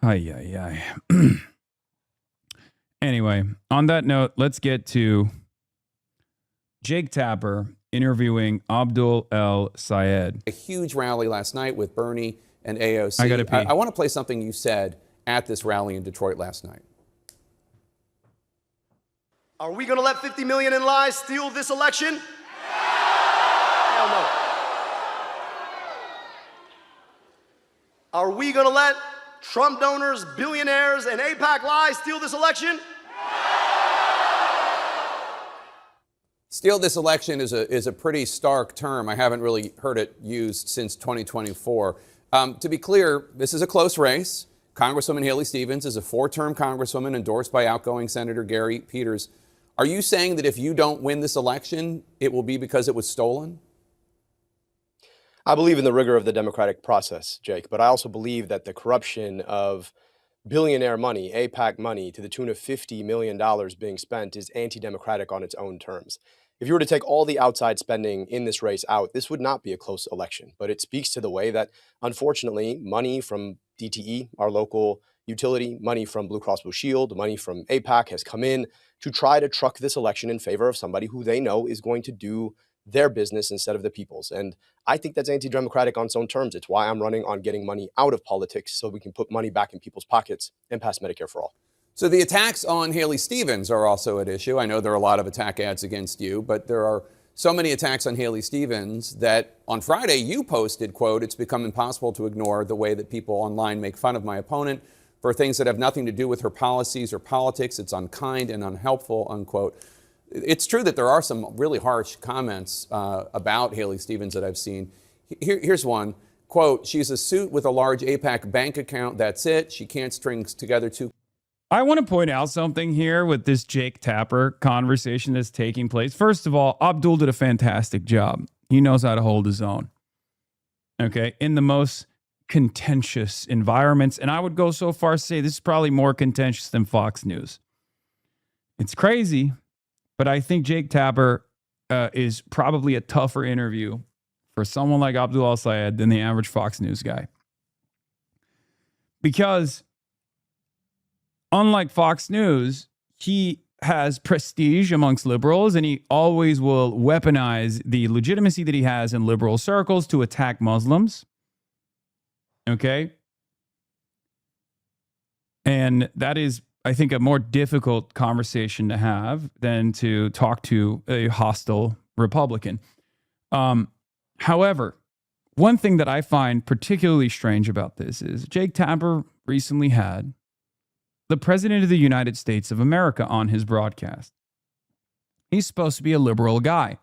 Ay, ay, ay. Anyway, on that note, let's get to Jake Tapper interviewing Abdul El Sayed. A huge rally last night with Bernie and AOC. I gotta pee. I want to play something you said at this rally in Detroit last night. Are we going to let 50 million in lies steal this election? Hell no. Are we going to let Trump donors, billionaires, and AIPAC lies steal this election? Steal this election is a pretty stark term. I haven't really heard it used since 2024. To be clear, this is a close race. Congresswoman Haley Stevens is a 4-term congresswoman endorsed by outgoing Senator Gary Peters. Are you saying that if you don't win this election, it will be because it was stolen? I believe in the rigor of the democratic process, Jake, but I also believe that the corruption of billionaire money, AIPAC money, to the tune of $50 million being spent is anti-democratic on its own terms. If you were to take all the outside spending in this race out, this would not be a close election. But it speaks to the way that, unfortunately, money from DTE, our local utility, money from Blue Cross Blue Shield, money from AIPAC has come in to try to truck this election in favor of somebody who they know is going to do their business instead of the people's. And I think that's anti-democratic on its own terms. It's why I'm running on getting money out of politics so we can put money back in people's pockets and pass Medicare for all. So the attacks on Haley Stevens are also at issue. I know there are a lot of attack ads against you, but there are so many attacks on Haley Stevens that on Friday you posted, quote, "It's become impossible to ignore the way that people online make fun of my opponent for things that have nothing to do with her policies or politics. It's unkind and unhelpful," unquote. It's true that there are some really harsh comments about Haley Stevens that I've seen. Here's one. Quote, "She's a suit with a large AIPAC bank account. That's it. She can't string together two." I want to point out something here with this Jake Tapper conversation that's taking place. First of all, Abdul did a fantastic job. He knows how to hold his own. Okay. In the most contentious environments. And I would go so far as to say this is probably more contentious than Fox News. It's crazy, but I think Jake Tapper is probably a tougher interview for someone like Abdul El Sayed than the average Fox News guy. Because unlike Fox News, he has prestige amongst liberals, and he always will weaponize the legitimacy that he has in liberal circles to attack Muslims. Okay? And that is, I think, a more difficult conversation to have than to talk to a hostile Republican. However, one thing that I find particularly strange about this is Jake Tapper recently had the President of the United States of America on his broadcast. He's supposed to be a liberal guy.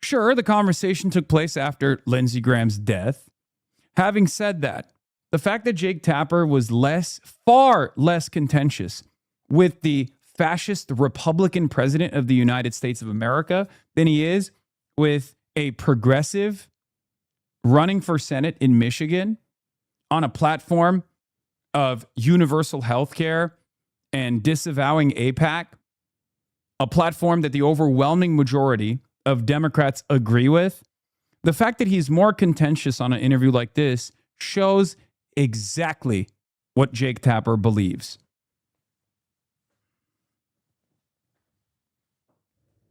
Sure, the conversation took place after Lindsey Graham's death. Having said that, the fact that Jake Tapper was far less contentious with the fascist Republican president of the United States of America than he is with a progressive running for Senate in Michigan on a platform of universal health care and disavowing AIPAC, a platform that the overwhelming majority of Democrats agree with. The fact that he's more contentious on an interview like this shows exactly what Jake Tapper believes.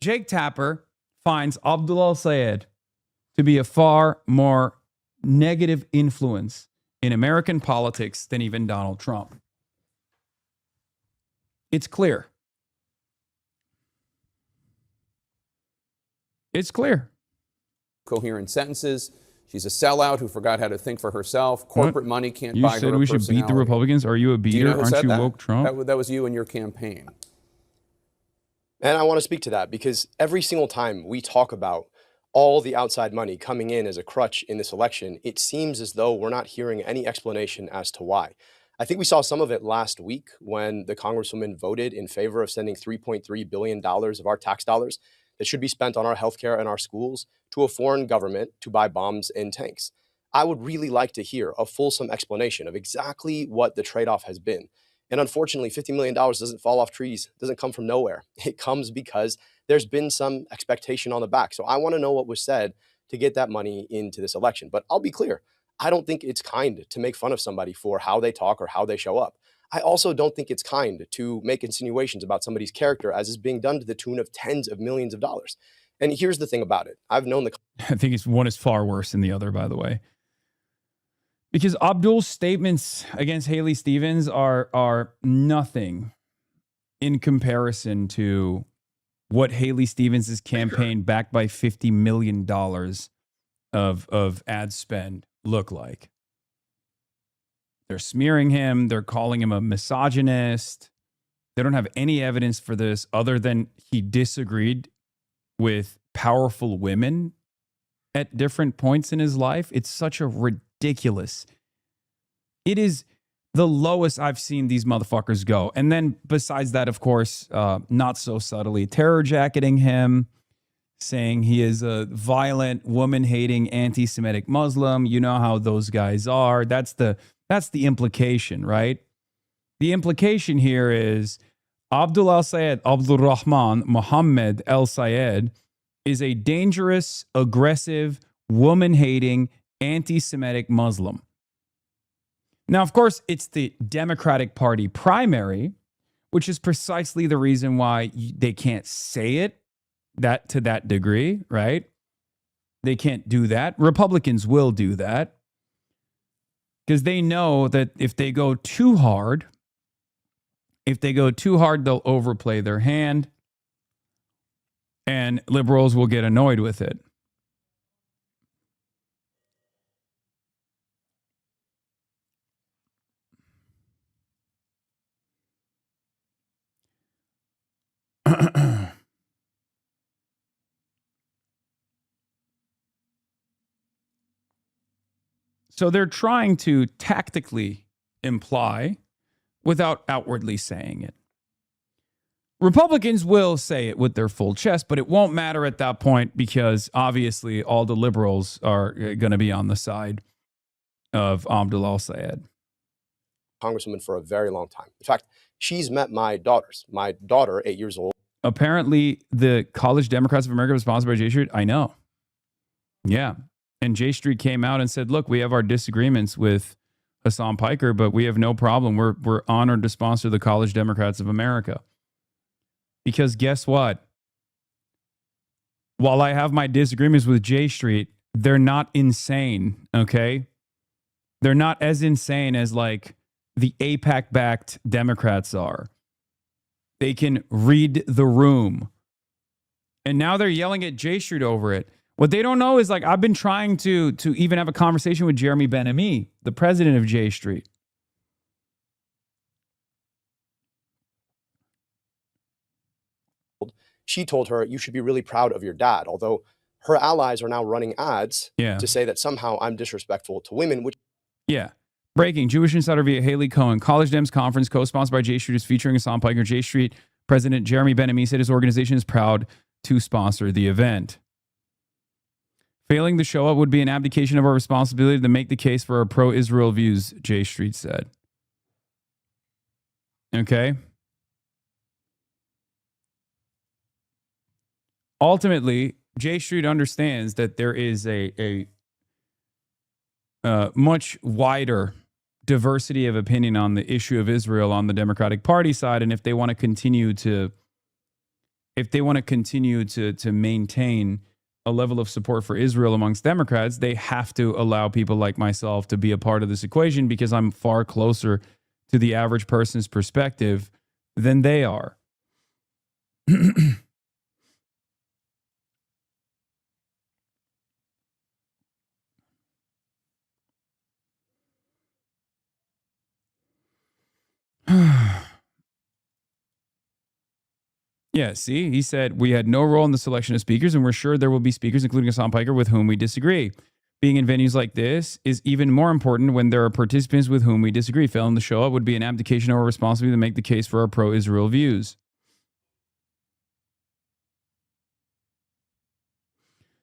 Jake Tapper finds Abdul El Sayed to be a far more negative influence in American politics than even Donald Trump. It's clear. It's clear. Coherent sentences. She's a sellout who forgot how to think for herself. Corporate money can't buy her. You said we should beat the Republicans. Are you a beater? Do you know who Aren't said you that? woke Trump? That was you in your campaign. And I want to speak to that because every single time we talk about all the outside money coming in as a crutch in this election, it seems as though we're not hearing any explanation as to why. I think we saw some of it last week when the Congresswoman voted in favor of sending $3.3 billion of our tax dollars that should be spent on our healthcare and our schools to a foreign government to buy bombs and tanks. I would really like to hear a fulsome explanation of exactly what the trade-off has been. And unfortunately, $50 million doesn't fall off trees, doesn't come from nowhere. It comes because there's been some expectation on the back. So I want to know what was said to get that money into this election. But I'll be clear, I don't think it's kind to make fun of somebody for how they talk or how they show up. I also don't think it's kind to make insinuations about somebody's character as is being done to the tune of tens of millions of dollars. And here's the thing about it. I've known the... I think one is far worse than the other, by the way. Because Abdul's statements against Haley Stevens are nothing in comparison to what Haley Stevens' campaign backed by $50 million of ad spend look like. They're smearing him. They're calling him a misogynist. They don't have any evidence for this other than he disagreed with powerful women at different points in his life. It's such a ridiculous. It is the lowest I've seen these motherfuckers go. And then besides that, of course, not so subtly, terror jacketing him, saying he is a violent, woman-hating, anti-Semitic Muslim. You know how those guys are. That's the implication, right? The implication here is Abdul al-Sayed, Abdul Rahman Mohammed al-Sayed is a dangerous, aggressive, woman-hating, anti-Semitic Muslim. Now, of course, it's the Democratic Party primary, which is precisely the reason why they can't say it to that degree, right? They can't do that. Republicans will do that because they know that if they go too hard, they'll overplay their hand and liberals will get annoyed with it. So they're trying to tactically imply without outwardly saying it. Republicans will say it with their full chest, but it won't matter at that point because obviously all the liberals are going to be on the side of Abdul al-Sayed. Congresswoman for a very long time. In fact, she's met my daughters. My daughter, 8 years old. Apparently, the College Democrats of America was sponsored by J Street. I know. Yeah. And J Street came out and said, look, we have our disagreements with Hassan Piker, but we have no problem. We're honored to sponsor the College Democrats of America. Because guess what? While I have my disagreements with J Street, they're not insane, okay? They're not as insane as like the AIPAC-backed Democrats are. They can read the room. And now they're yelling at J Street over it. What they don't know is like I've been trying to even have a conversation with Jeremy Ben-Ami, the president of J Street. She told her, you should be really proud of your dad, although her allies are now running ads to say that somehow I'm disrespectful to women. Yeah. Breaking. Jewish Insider via Haley Cohen. College Dems conference co-sponsored by J Street is featuring Hassan Piker. J Street President Jeremy Ben-Ami said his organization is proud to sponsor the event. Failing to show up would be an abdication of our responsibility to make the case for our pro-Israel views, J Street said. Okay. Ultimately, J Street understands that there is a much wider diversity of opinion on the issue of Israel on the Democratic Party side, and if they want to continue to maintain a level of support for Israel amongst Democrats, they have to allow people like myself to be a part of this equation because I'm far closer to the average person's perspective than they are. Yeah, see, he said, we had no role in the selection of speakers, and we're sure there will be speakers, including Hassan Piker, with whom we disagree. Being in venues like this is even more important when there are participants with whom we disagree. Failing to show up would be an abdication of our responsibility to make the case for our pro-Israel views.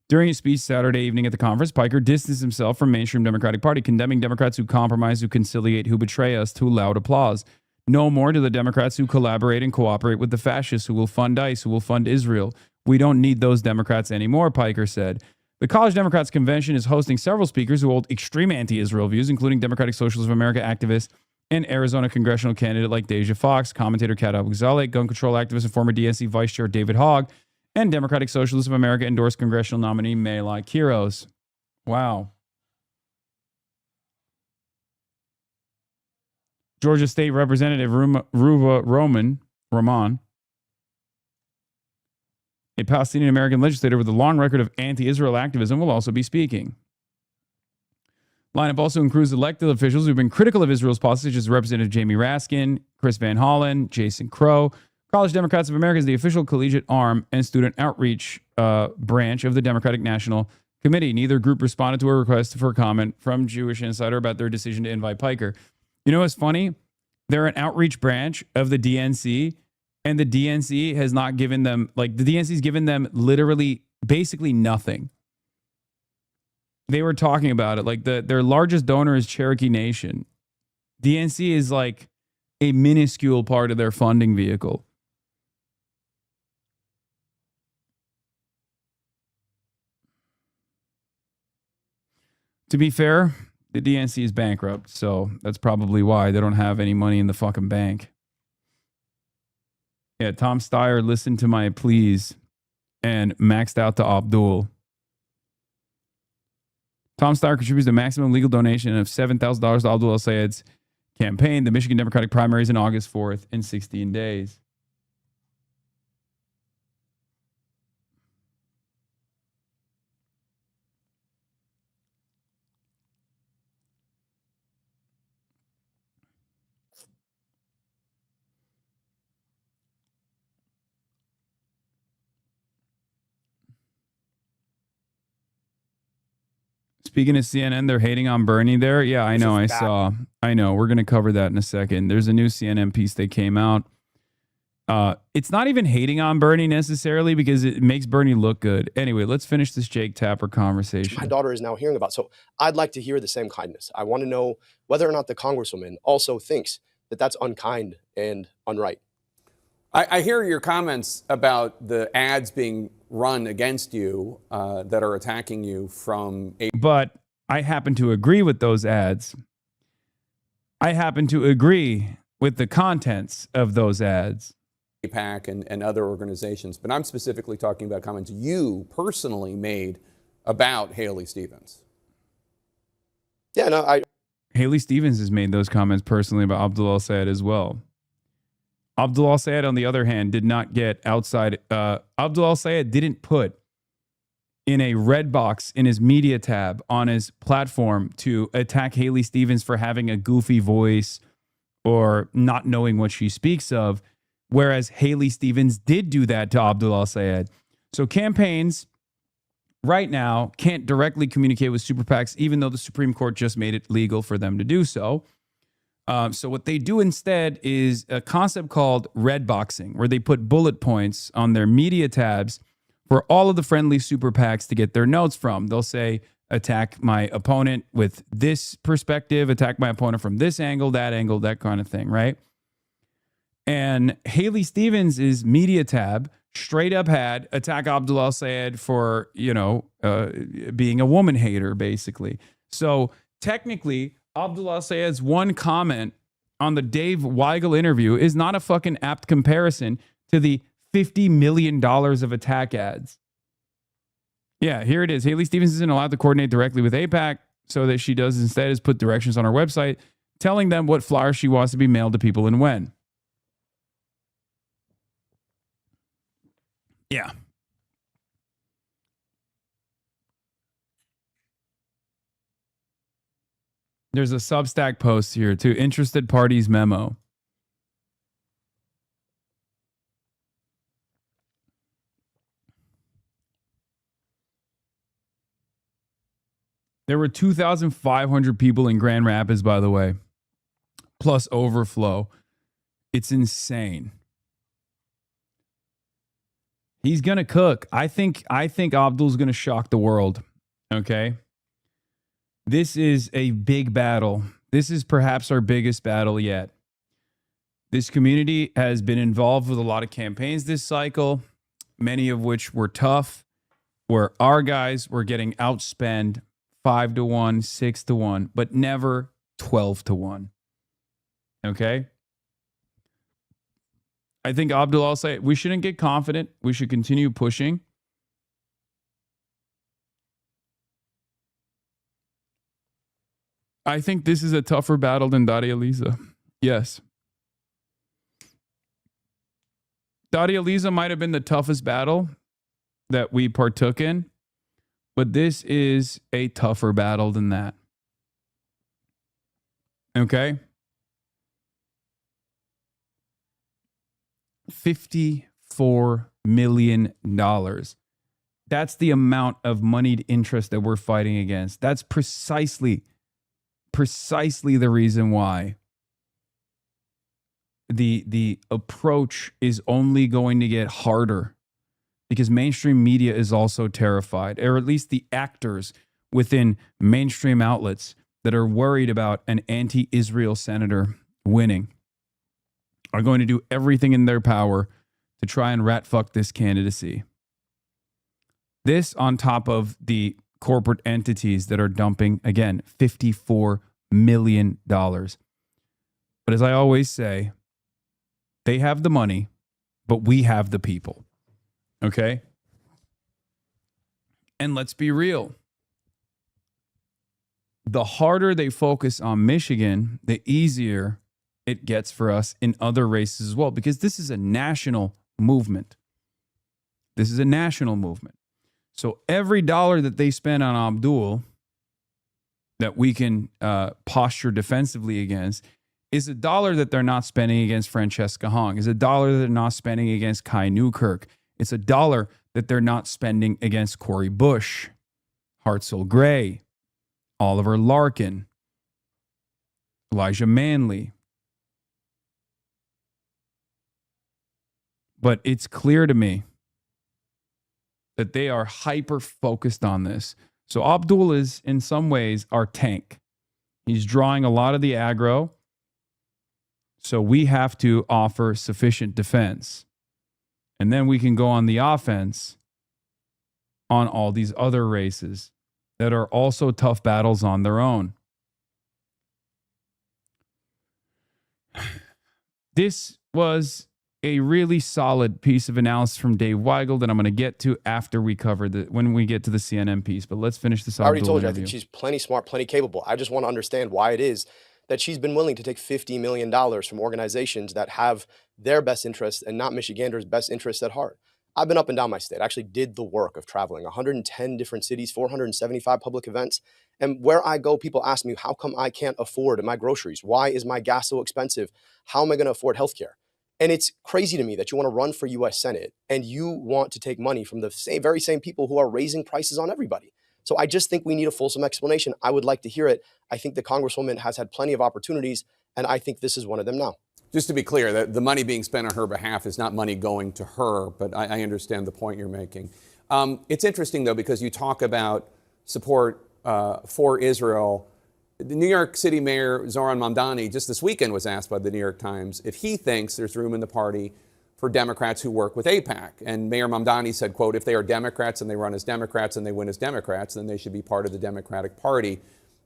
During his speech Saturday evening at the conference, Piker distanced himself from mainstream Democratic Party, condemning Democrats who compromise, who conciliate, who betray us to loud applause. No more to the Democrats who collaborate and cooperate with the fascists, who will fund ICE, who will fund Israel. We don't need those Democrats anymore, Piker said. The College Democrats Convention is hosting several speakers who hold extreme anti-Israel views, including Democratic Socialists of America activist and Arizona congressional candidate like Deja Fox, commentator Kat Abou-Ghazaleh, gun control activist and former DNC Vice Chair David Hogg, and Democratic Socialists of America endorsed congressional nominee Malai Quiros. Wow. Georgia State Representative Ruva Roman, a Palestinian American legislator with a long record of anti-Israel activism, will also be speaking. Lineup also includes elected officials who've been critical of Israel's policies, such as Representative Jamie Raskin, Chris Van Hollen, Jason Crow. College Democrats of America is the official collegiate arm and student outreach branch of the Democratic National Committee. Neither group responded to a request for comment from Jewish Insider about their decision to invite Piker. You know what's funny? They're an outreach branch of the DNC, and the DNC has not given them, the DNC's given them literally basically nothing. They were talking about it. Their largest donor is Cherokee Nation. DNC is like a minuscule part of their funding vehicle. To be fair, the DNC is bankrupt, so that's probably why they don't have any money in the fucking bank. Yeah, Tom Steyer listened to my pleas and maxed out to Abdul. Tom Steyer contributes the maximum legal donation of $7,000 to Abdul al-Sayed's campaign. The Michigan Democratic primaries in August 4th in 16 days. Speaking of CNN, they're hating on Bernie there. Yeah, I know. I saw. I know. We're going to cover that in a second. There's a new CNN piece that came out. It's not even hating on Bernie necessarily because it makes Bernie look good. Anyway, let's finish this Jake Tapper conversation. My daughter is now hearing about. So I'd like to hear the same kindness. I want to know whether or not the congresswoman also thinks that that's unkind and unright. I hear your comments about the ads being run against you that are attacking you from a... But I happen to agree with those ads. I happen to agree with the contents of those ads. AIPAC and other organizations. But I'm specifically talking about comments you personally made about Haley Stevens. Yeah, no, Haley Stevens has made those comments personally about Abdul al-Sayed as well. Abdul al-Sayed, on the other hand, did not get outside. Abdul al-Sayed didn't put in a red box in his media tab on his platform to attack Haley Stevens for having a goofy voice or not knowing what she speaks of, whereas Haley Stevens did do that to Abdul al-Sayed. So campaigns right now can't directly communicate with super PACs, even though the Supreme Court just made it legal for them to do so. So what they do instead is a concept called red boxing, where they put bullet points on their media tabs for all of the friendly super PACs to get their notes from. They'll say, attack my opponent with this perspective, attack my opponent from this angle, that kind of thing, right? And Haley Stevens' media tab straight up had attack Abdul al-Sayed for, being a woman hater, basically. So technically, Abdul al-Sayed's one comment on the Dave Weigel interview is not a fucking apt comparison to the $50 million of attack ads. Yeah, here it is. Haley Stevens isn't allowed to coordinate directly with AIPAC, so that she does instead is put directions on her website telling them what flyers she wants to be mailed to people and when. Yeah. There's a Substack post here to interested parties memo. There were 2,500 people in Grand Rapids, by the way, plus overflow. It's insane. He's going to cook. I think Abdul's going to shock the world. Okay. This is a big battle. This is perhaps our biggest battle yet. This community has been involved with a lot of campaigns this cycle, many of which were tough. where our guys were getting outspent 5-1, 6-1, but never 12-1. Okay? I think Abdul, I'll say we shouldn't get confident. We should continue pushing. I think this is a tougher battle than Daria Lisa. Yes. Daria Lisa might have been the toughest battle that we partook in, but this is a tougher battle than that. Okay? $54 million. That's the amount of moneyed interest that we're fighting against. That's precisely the reason why the approach is only going to get harder, because mainstream media is also terrified, or at least the actors within mainstream outlets that are worried about an anti-Israel senator winning are going to do everything in their power to try and rat fuck this candidacy. This on top of the corporate entities that are dumping, again, $54 million. But as I always say, they have the money, but we have the people. Okay? And let's be real. The harder they focus on Michigan, the easier it gets for us in other races as well, because this is a national movement. This is a national movement. So every dollar that they spend on Abdul that we can posture defensively against is a dollar that they're not spending against Francesca Hong, is a dollar that they're not spending against Kai Newkirk. It's a dollar that they're not spending against Cori Bush, Hartzell Gray, Oliver Larkin, Elijah Manley. But it's clear to me that they are hyper-focused on this. So Abdul is, in some ways, our tank. He's drawing a lot of the aggro. So we have to offer sufficient defense. And then we can go on the offense on all these other races that are also tough battles on their own. This was a really solid piece of analysis from Dave Weigel that I'm going to get to after we cover when we get to the CNN piece. But let's finish this. I already told you, I think she's plenty smart, plenty capable. I just want to understand why it is that she's been willing to take $50 million from organizations that have their best interests and not Michiganders' best interests at heart. I've been up and down my state. I actually did the work of traveling 110 different cities, 475 public events. And where I go, people ask me, how come I can't afford my groceries? Why is my gas so expensive? How am I going to afford healthcare? And it's crazy to me that you want to run for U.S. Senate and you want to take money from the very same people who are raising prices on everybody. So I just think we need a fulsome explanation. I would like to hear it. I think the Congresswoman has had plenty of opportunities, and I think this is one of them now. Just to be clear, the money being spent on her behalf is not money going to her, but I understand the point you're making. It's interesting, though, because you talk about support for Israel. The New York City Mayor Zoran Mamdani just this weekend was asked by the New York Times if he thinks there's room in the party for Democrats who work with AIPAC. And Mayor Mamdani said, quote, if they are Democrats and they run as Democrats and they win as Democrats, then they should be part of the Democratic Party.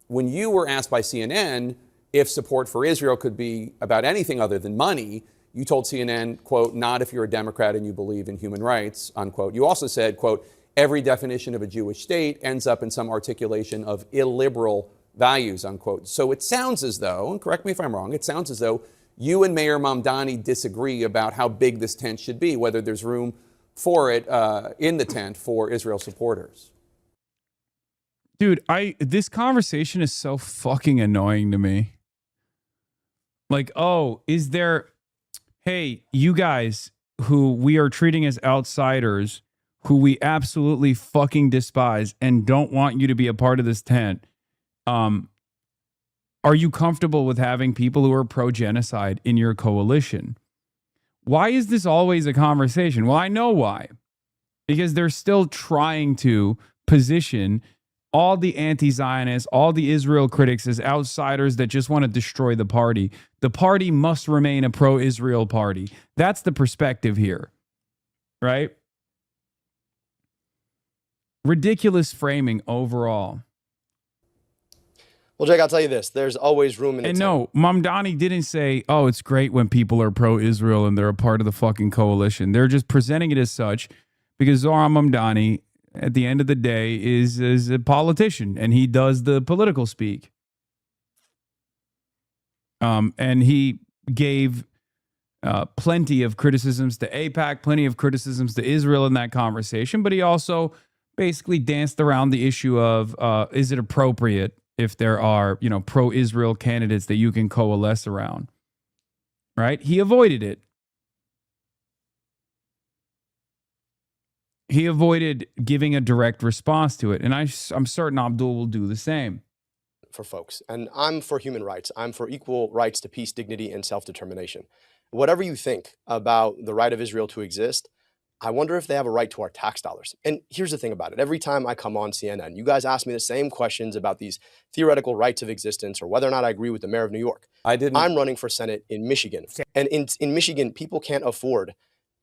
When you were asked by CNN if support for Israel could be about anything other than money, you told CNN, quote, not if you're a Democrat and you believe in human rights, unquote. You also said, quote, every definition of a Jewish state ends up in some articulation of illiberal values, unquote. So it sounds as though, and correct me if I'm wrong, it sounds as though you and Mayor Mamdani disagree about how big this tent should be, whether there's room for it in the tent for Israel supporters. Dude, this conversation is so fucking annoying to me. Like, oh, is there, hey, you guys who we are treating as outsiders, who we absolutely fucking despise and don't want you to be a part of this tent, are you comfortable with having people who are pro-genocide in your coalition? Why is this always a conversation? Well, I know why. Because they're still trying to position all the anti-Zionists, all the Israel critics as outsiders that just want to destroy the party. The party must remain a pro-Israel party. That's the perspective here, right? Ridiculous framing overall. Well, Jake, I'll tell you this. There's always room in the And tank. no, Mamdani didn't say, oh, it's great when people are pro-Israel and they're a part of the fucking coalition. They're just presenting it as such because Zohran Mamdani, at the end of the day, is a politician and he does the political speak. And he gave plenty of criticisms to AIPAC, plenty of criticisms to Israel in that conversation, but he also basically danced around the issue of is it appropriate if there are, pro-Israel candidates that you can coalesce around, right? He avoided it. He avoided giving a direct response to it. And I'm certain Abdul will do the same. For folks. And I'm for human rights. I'm for equal rights to peace, dignity, and self-determination. Whatever you think about the right of Israel to exist, I wonder if they have a right to our tax dollars. And here's the thing about it. Every time I come on CNN, you guys ask me the same questions about these theoretical rights of existence or whether or not I agree with the mayor of New York. I'm running for Senate in Michigan. And in Michigan, people can't afford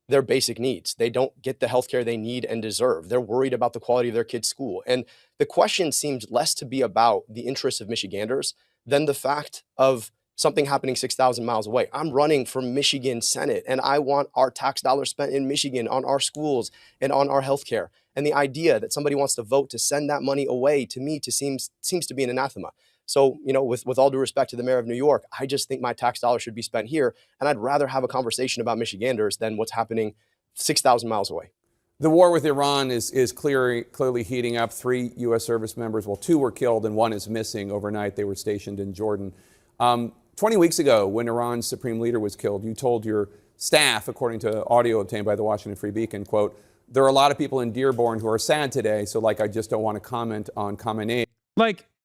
their basic needs. They don't get the healthcare they need and deserve. They're worried about the quality of their kids' school. And the question seems less to be about the interests of Michiganders than the fact of something happening 6,000 miles away. I'm running for Michigan Senate, and I want our tax dollars spent in Michigan on our schools and on our healthcare. And the idea that somebody wants to vote to send that money away, to me, seems to be an anathema. So, with all due respect to the mayor of New York, I just think my tax dollars should be spent here. And I'd rather have a conversation about Michiganders than what's happening 6,000 miles away. The war with Iran is clearly heating up. 3 U.S. service members, 2 were killed and 1 is missing overnight. They were stationed in Jordan. 20 weeks ago, when Iran's supreme leader was killed, you told your staff, according to audio obtained by the Washington Free Beacon, quote, there are a lot of people in Dearborn who are sad today, so I just don't want to comment on Khamenei.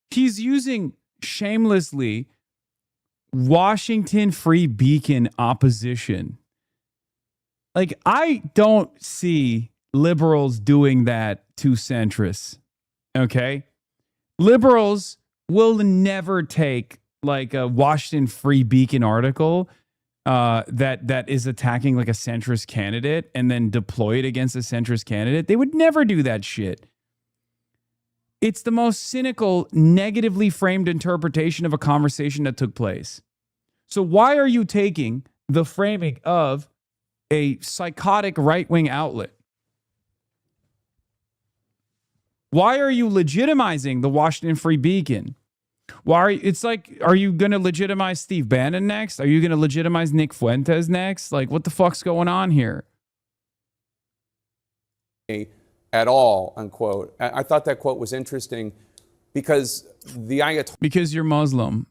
He's using shamelessly Washington Free Beacon opposition. I don't see liberals doing that to centrists. Okay? Liberals will never take a Washington Free Beacon article that is attacking a centrist candidate and then deploy it against a centrist candidate. They would never do that shit. It's the most cynical, negatively framed interpretation of a conversation that took place. So why are you taking the framing of a psychotic right-wing outlet? Why are you legitimizing the Washington Free Beacon? Are you going to legitimize Steve Bannon next? Are you going to legitimize Nick Fuentes next? What the fuck's going on here? At all, unquote. I thought that quote was interesting because the Ayatollah... Because you're Muslim.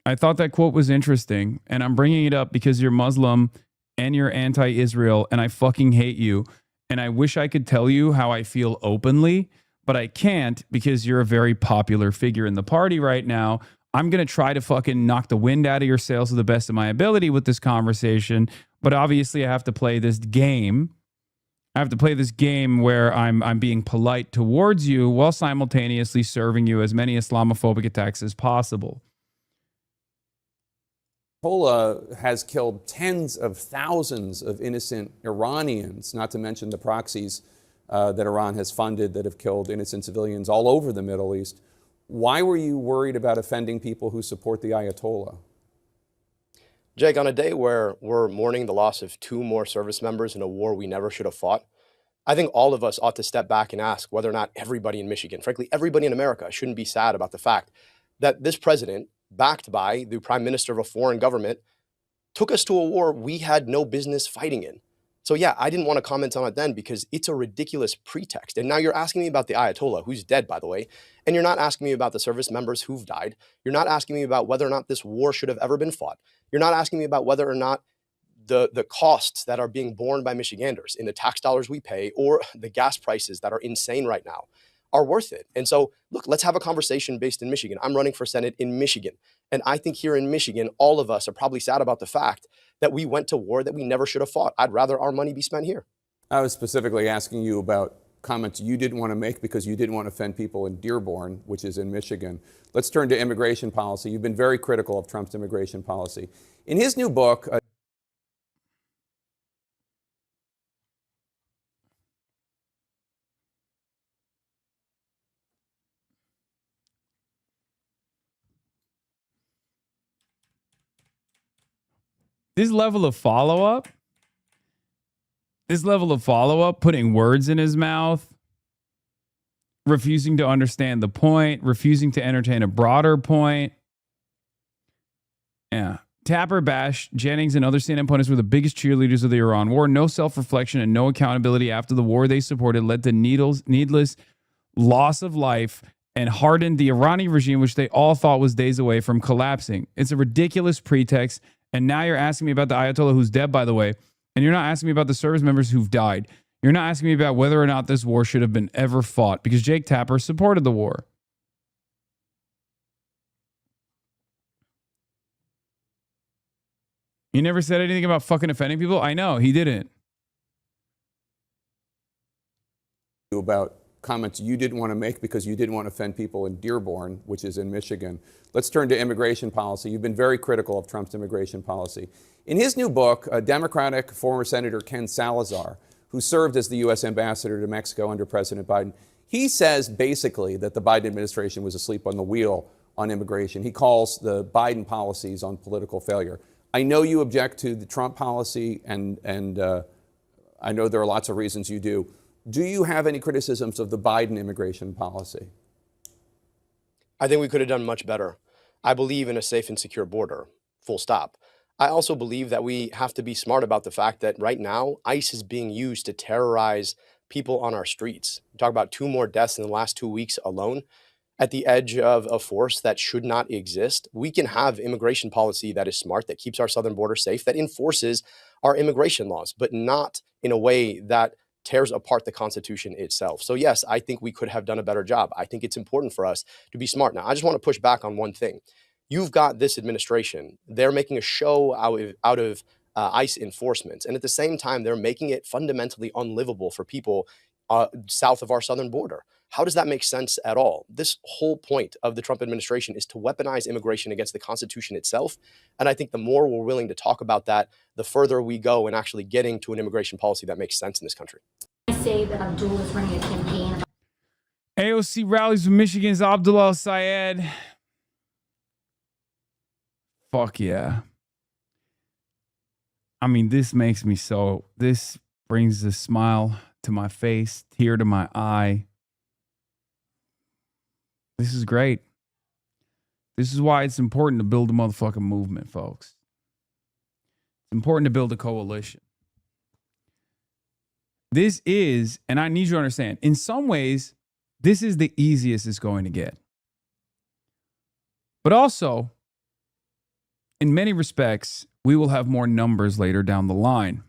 I thought that quote was interesting, and I'm bringing it up because you're Muslim and you're anti-Israel, and I fucking hate you. And I wish I could tell you how I feel openly, but I can't because you're a very popular figure in the party right now. I'm going to try to fucking knock the wind out of your sails to the best of my ability with this conversation, but obviously I have to play this game. I have to play this game where I'm being polite towards you while simultaneously serving you as many Islamophobic attacks as possible. Ayatollah has killed tens of thousands of innocent Iranians, not to mention the proxies that Iran has funded that have killed innocent civilians all over the Middle East. Why were you worried about offending people who support the Ayatollah? Jake, on a day where we're mourning the loss of 2 more service members in a war we never should have fought, I think all of us ought to step back and ask whether or not everybody in Michigan, frankly, everybody in America, shouldn't be sad about the fact that this president, backed by the prime minister of a foreign government, took us to a war we had no business fighting in. So yeah, I didn't want to comment on it then because it's a ridiculous pretext. And now you're asking me about the Ayatollah, who's dead, by the way, and you're not asking me about the service members who've died. You're not asking me about whether or not this war should have ever been fought. You're not asking me about whether or not the costs that are being borne by Michiganders in the tax dollars we pay or the gas prices that are insane right now are worth it. And so, look, let's have a conversation based in Michigan. I'm running for Senate in Michigan. And I think here in Michigan, all of us are probably sad about the fact that we went to war that we never should have fought. I'd rather our money be spent here. I was specifically asking you about comments you didn't want to make because you didn't want to offend people in Dearborn, which is in Michigan. Let's turn to immigration policy. You've been very critical of Trump's immigration policy. In his new book, this level of follow-up, putting words in his mouth, refusing to understand the point, refusing to entertain a broader point. Yeah. Tapper, Bash, Jennings, and other CNN pundits were the biggest cheerleaders of the Iran war. No self-reflection and no accountability after the war they supported led to needless loss of life and hardened the Iranian regime, which they all thought was days away from collapsing. It's a ridiculous pretext. And now you're asking me about the Ayatollah who's dead, by the way, and you're not asking me about the service members who've died. You're not asking me about whether or not this war should have been ever fought because Jake Tapper supported the war. He never said anything about fucking offending people? I know, he didn't. About comments you didn't want to make because you didn't want to offend people in Dearborn, which is in Michigan. Let's turn to immigration policy. You've been very critical of Trump's immigration policy. In his new book, Democratic former Senator Ken Salazar, who served as the U.S. ambassador to Mexico under President Biden, he says basically that the Biden administration was asleep on the wheel on immigration. He calls the Biden policies on political failure. I know you object to the Trump policy, and I know there are lots of reasons you do. Do you have any criticisms of the Biden immigration policy? I think we could have done much better. I believe in a safe and secure border, full stop. I also believe that we have to be smart about the fact that right now, ICE is being used to terrorize people on our streets. We talk about 2 more deaths in the last 2 weeks alone. At the edge of a force that should not exist, we can have immigration policy that is smart, that keeps our southern border safe, that enforces our immigration laws, but not in a way that tears apart the Constitution itself. So yes, I think we could have done a better job. I think it's important for us to be smart. Now, I just want to push back on one thing. You've got this administration. They're making a show out of ICE enforcement. And at the same time, they're making it fundamentally unlivable for people south of our southern border. How does that make sense at all? This whole point of the Trump administration is to weaponize immigration against the Constitution itself. And I think the more we're willing to talk about that, the further we go in actually getting to an immigration policy that makes sense in this country. I say that Abdul is running a campaign. AOC rallies with Michigan's Abdul al-Sayed. Fuck yeah. I mean, this brings a smile to my face, tear to my eye. This is great. This is why it's important to build a motherfucking movement, folks. It's important to build a coalition. This is, and I need you to understand, in some ways, this is the easiest it's going to get. But also, in many respects, we will have more numbers later down the line.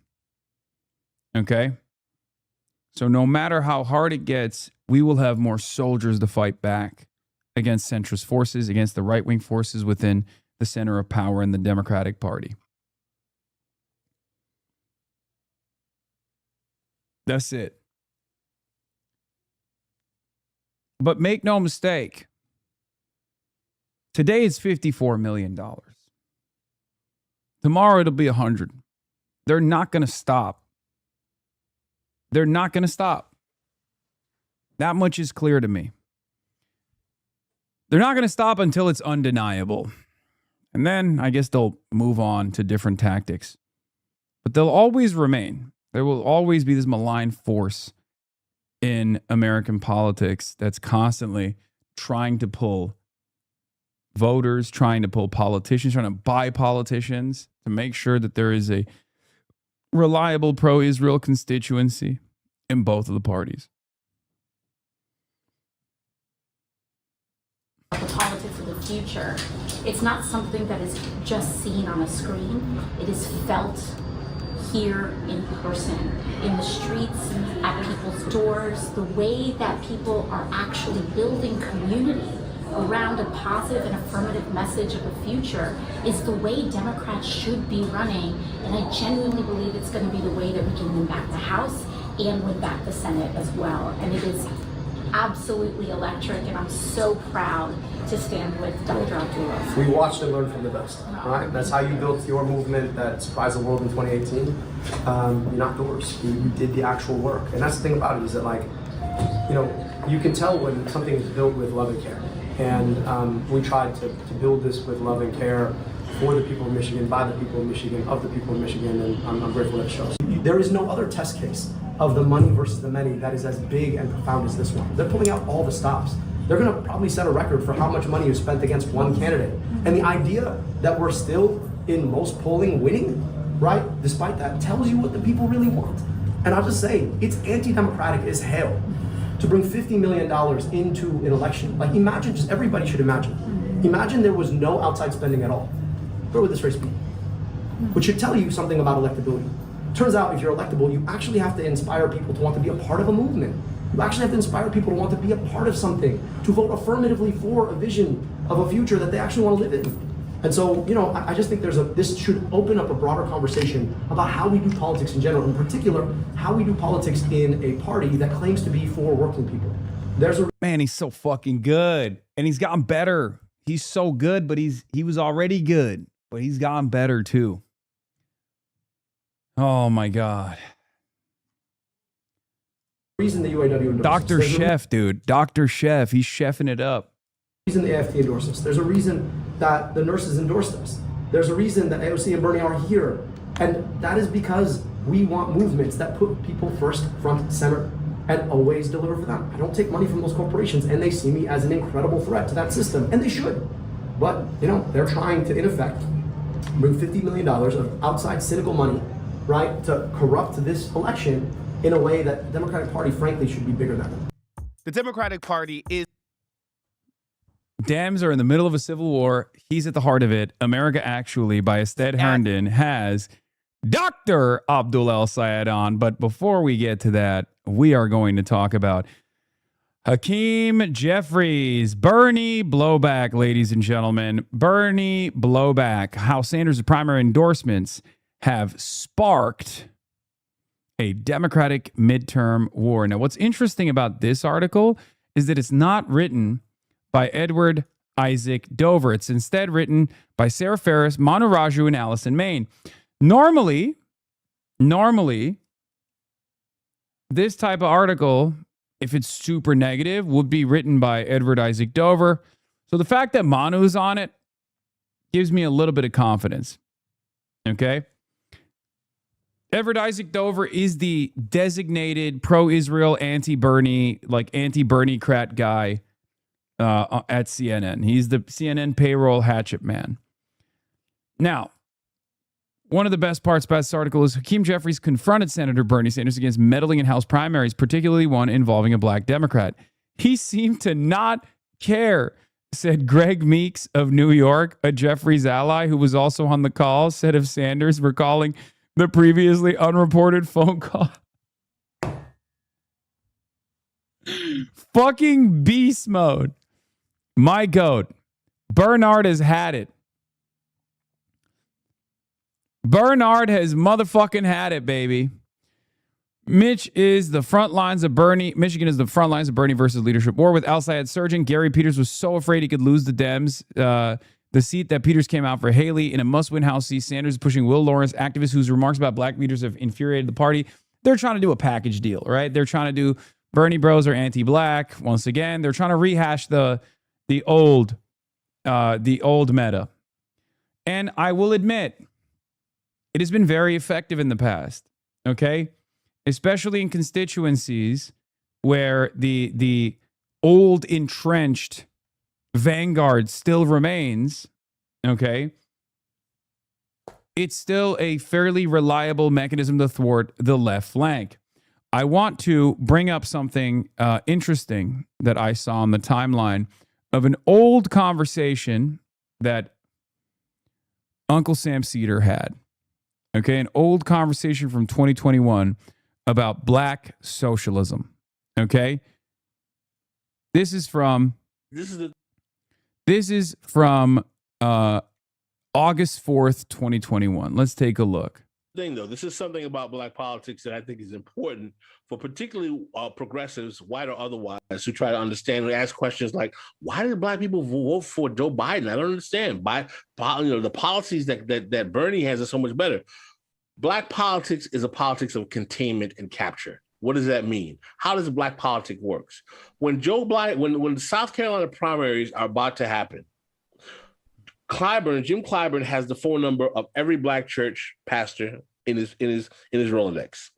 Okay? So no matter how hard it gets, we will have more soldiers to fight back against centrist forces, against the right-wing forces within the center of power in the Democratic Party. That's it. But make no mistake, today it's $54 million. Tomorrow it'll be 100. They're not going to stop. They're not going to stop. That much is clear to me. They're not going to stop until it's undeniable. And then I guess they'll move on to different tactics. But they'll always remain. There will always be this malign force in American politics that's constantly trying to pull voters, trying to pull politicians, trying to buy politicians to make sure that there is a reliable pro-Israel constituency in both of the parties. The politics of the future. It's not something that is just seen on a screen. It is felt here in person, in the streets, at people's doors, the way that people are actually building community around a positive and affirmative message of the future is the way Democrats should be running. And I genuinely believe it's going to be the way that we can win back the House and win back the Senate as well. And it is absolutely electric, and I'm so proud to stand with Dr. Abdul. We watched and learned from the best, right? That's how you built your movement that surprised the world in 2018. You knocked doors. You did the actual work. And that's the thing about it is that, like, you know, you can tell when something is built with love and care. And we tried to build this with love and care for the people of Michigan, by the people of Michigan, of the people of Michigan, and I'm grateful that it shows. There is no other test case of the money versus the many that is as big and profound as this one. They're pulling out all the stops. They're going to probably set a record for how much money is spent against one candidate. And the idea that we're still in most polling winning, right, despite that, tells you what the people really want. And I'll just say, it's anti-democratic as hell to bring $50 million into an election. Like, imagine, just everybody should imagine. Imagine there was no outside spending at all. Where would this race be? Which should tell you something about electability. Turns out, if you're electable, you actually have to inspire people to want to be a part of a movement. You actually have to inspire people to want to be a part of something, to vote affirmatively for a vision of a future that they actually want to live in. And so, you know, I just think this should open up a broader conversation about how we do politics in general, in particular, how we do politics in a party that claims to be for working people. Man, he's so fucking good. And he's gotten better. He's so good, but he was already good, but he's gotten better too. Oh my God. Reason the UAW Dr. Chef, dude. Dr. Chef. He's chefing it up. Reason the AFT endorsed us. There's a reason that the nurses endorsed us. There's a reason that AOC and Bernie are here. And that is because we want movements that put people first, front, center, and always deliver for them. I don't take money from those corporations, and they see me as an incredible threat to that system, and they should. But, you know, they're trying to, in effect, bring $50 million of outside cynical money, right, to corrupt this election in a way that the Democratic Party, frankly, should be bigger than. The Democratic Party is... Dems are in the middle of a civil war. He's at the heart of it. America Actually by Ested Herndon has Dr. Abdul El-Sayed on. But before we get to that, we are going to talk about Hakeem Jeffries. Bernie blowback, ladies and gentlemen. Bernie blowback. How Sanders' primary endorsements have sparked a Democratic midterm war. Now, what's interesting about this article is that it's not written by Edward Isaac Dover. It's instead written by Sarah Ferris, Manu Raju, and Allison Main. Normally, this type of article, if it's super negative, would be written by Edward Isaac Dover. So the fact that Manu's on it gives me a little bit of confidence. Okay? Edward Isaac Dover is the designated pro-Israel, anti-Bernie, like anti-Bernie-crat guy at CNN. He's the CNN payroll hatchet man. Now, one of the best parts about this article is Hakeem Jeffries confronted Senator Bernie Sanders against meddling in House primaries, particularly one involving a black Democrat. He seemed to not care, said Greg Meeks of New York, a Jeffries ally who was also on the call, said of Sanders, recalling the previously unreported phone call. Fucking beast mode. My goat. Bernard has had it. Bernard has motherfucking had it, baby. Michigan is the front lines of Bernie versus leadership war. With Al-Sayed surging, Gary Peters was so afraid he could lose the Dems. The seat that Peters came out for Haley in a must-win House seat. Sanders is pushing Will Lawrence, activist whose remarks about black leaders have infuriated the party. They're trying to do a package deal, right? They're trying to do Bernie bros are anti-black. Once again, they're trying to rehash the old meta. And I will admit, it has been very effective in the past, okay? Especially in constituencies where the old entrenched vanguard still remains, okay? It's still a fairly reliable mechanism to thwart the left flank. I want to bring up something interesting that I saw on the timeline of an old conversation that Uncle Sam Cedar had. Okay, an old conversation from 2021 about black socialism. Okay? This is from August 4th, 2021. Let's take a look. This is something about black politics that I think is important for particularly progressives, white or otherwise, who try to understand and ask questions like, why did black people vote for Joe Biden? I don't understand. The policies that Bernie has are so much better. Black politics is a politics of containment and capture. What does that mean? How does black politics works? When Joe Biden, when the South Carolina primaries are about to happen, Jim Clyburn has the phone number of every black church pastor in his Rolodex.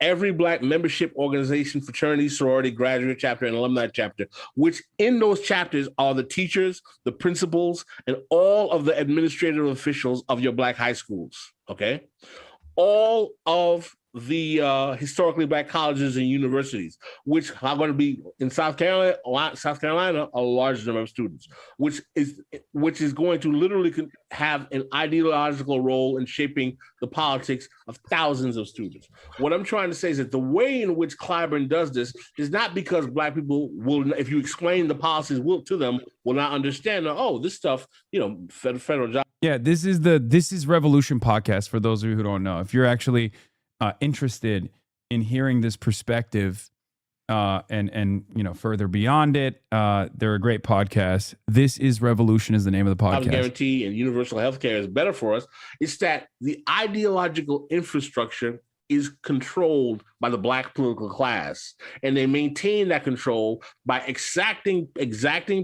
Every black membership organization, fraternity, sorority, graduate chapter, and alumni chapter, which in those chapters are the teachers, the principals, and all of the administrative officials of your black high schools, okay? All of the historically black colleges and universities, which are going to be in South Carolina, a large number of students, which is going to literally have an ideological role in shaping the politics of thousands of students. What I'm trying to say is that the way in which Clyburn does this is not because black people will, if you explain the policies to them, will not understand. Oh, this stuff, federal job. Yeah, this is Revolution podcast for those of you who don't know. If you're actually interested in hearing this perspective and further beyond it, they're a great podcast. This is Revolution is the name of the podcast. Guarantee and universal healthcare is better for us. It's that the ideological infrastructure is controlled by the black political class, and they maintain that control by exacting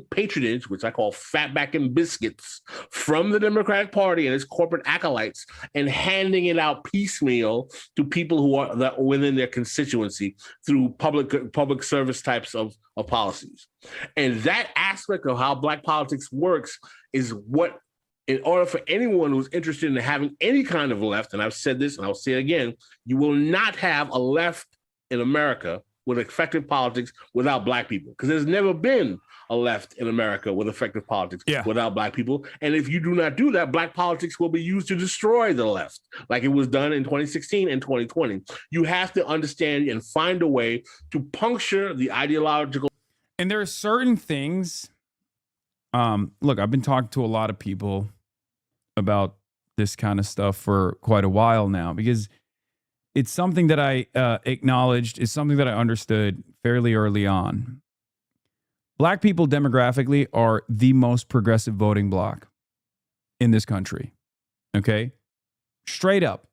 patronage, which I call fatback and biscuits, from the Democratic Party and its corporate acolytes, and handing it out piecemeal to people who are within their constituency through public service types of policies. And that aspect of how black politics works is what, in order for anyone who's interested in having any kind of left, and I've said this and I'll say it again, you will not have a left in America with effective politics without black people, because there's never been a left in America with effective politics without black people. And if you do not do that, black politics will be used to destroy the left, like it was done in 2016 and 2020. You have to understand and find a way to puncture the ideological. And there are certain things. Look, I've been talking to a lot of people about this kind of stuff for quite a while now, because it's something that I acknowledged, is something that I understood fairly early on. Black people demographically are the most progressive voting bloc in this country. Okay? Straight up.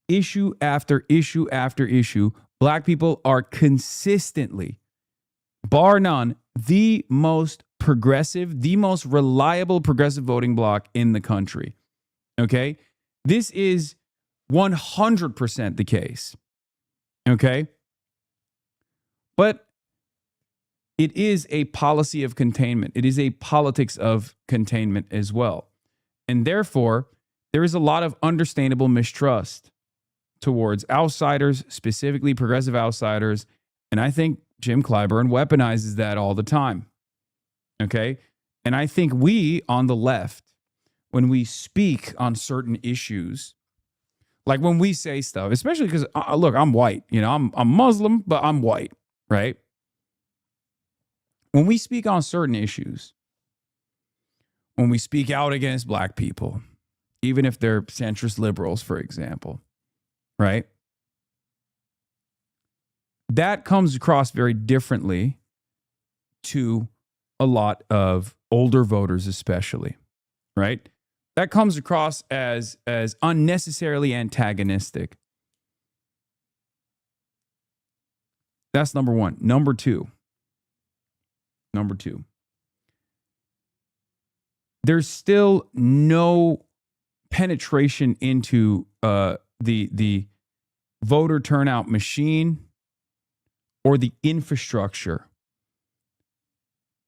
Issue after issue after issue, black people are consistently, bar none, the most progressive, the most reliable progressive voting bloc in the country. Okay? This is 100% the case. Okay? But it is a policy of containment. It is a politics of containment as well. And therefore, there is a lot of understandable mistrust towards outsiders, specifically progressive outsiders. And I think Jim Clyburn weaponizes that all the time. Okay? And I think we on the left, when we speak on certain issues, like when we say stuff, especially because, look, I'm white. I'm Muslim, but I'm white, right? When we speak on certain issues, when we speak out against black people, even if they're centrist liberals, for example, right? That comes across very differently to a lot of older voters, especially, right? That comes across as unnecessarily antagonistic. That's number one. Number two. There's still no penetration into the voter turnout machine or the infrastructure.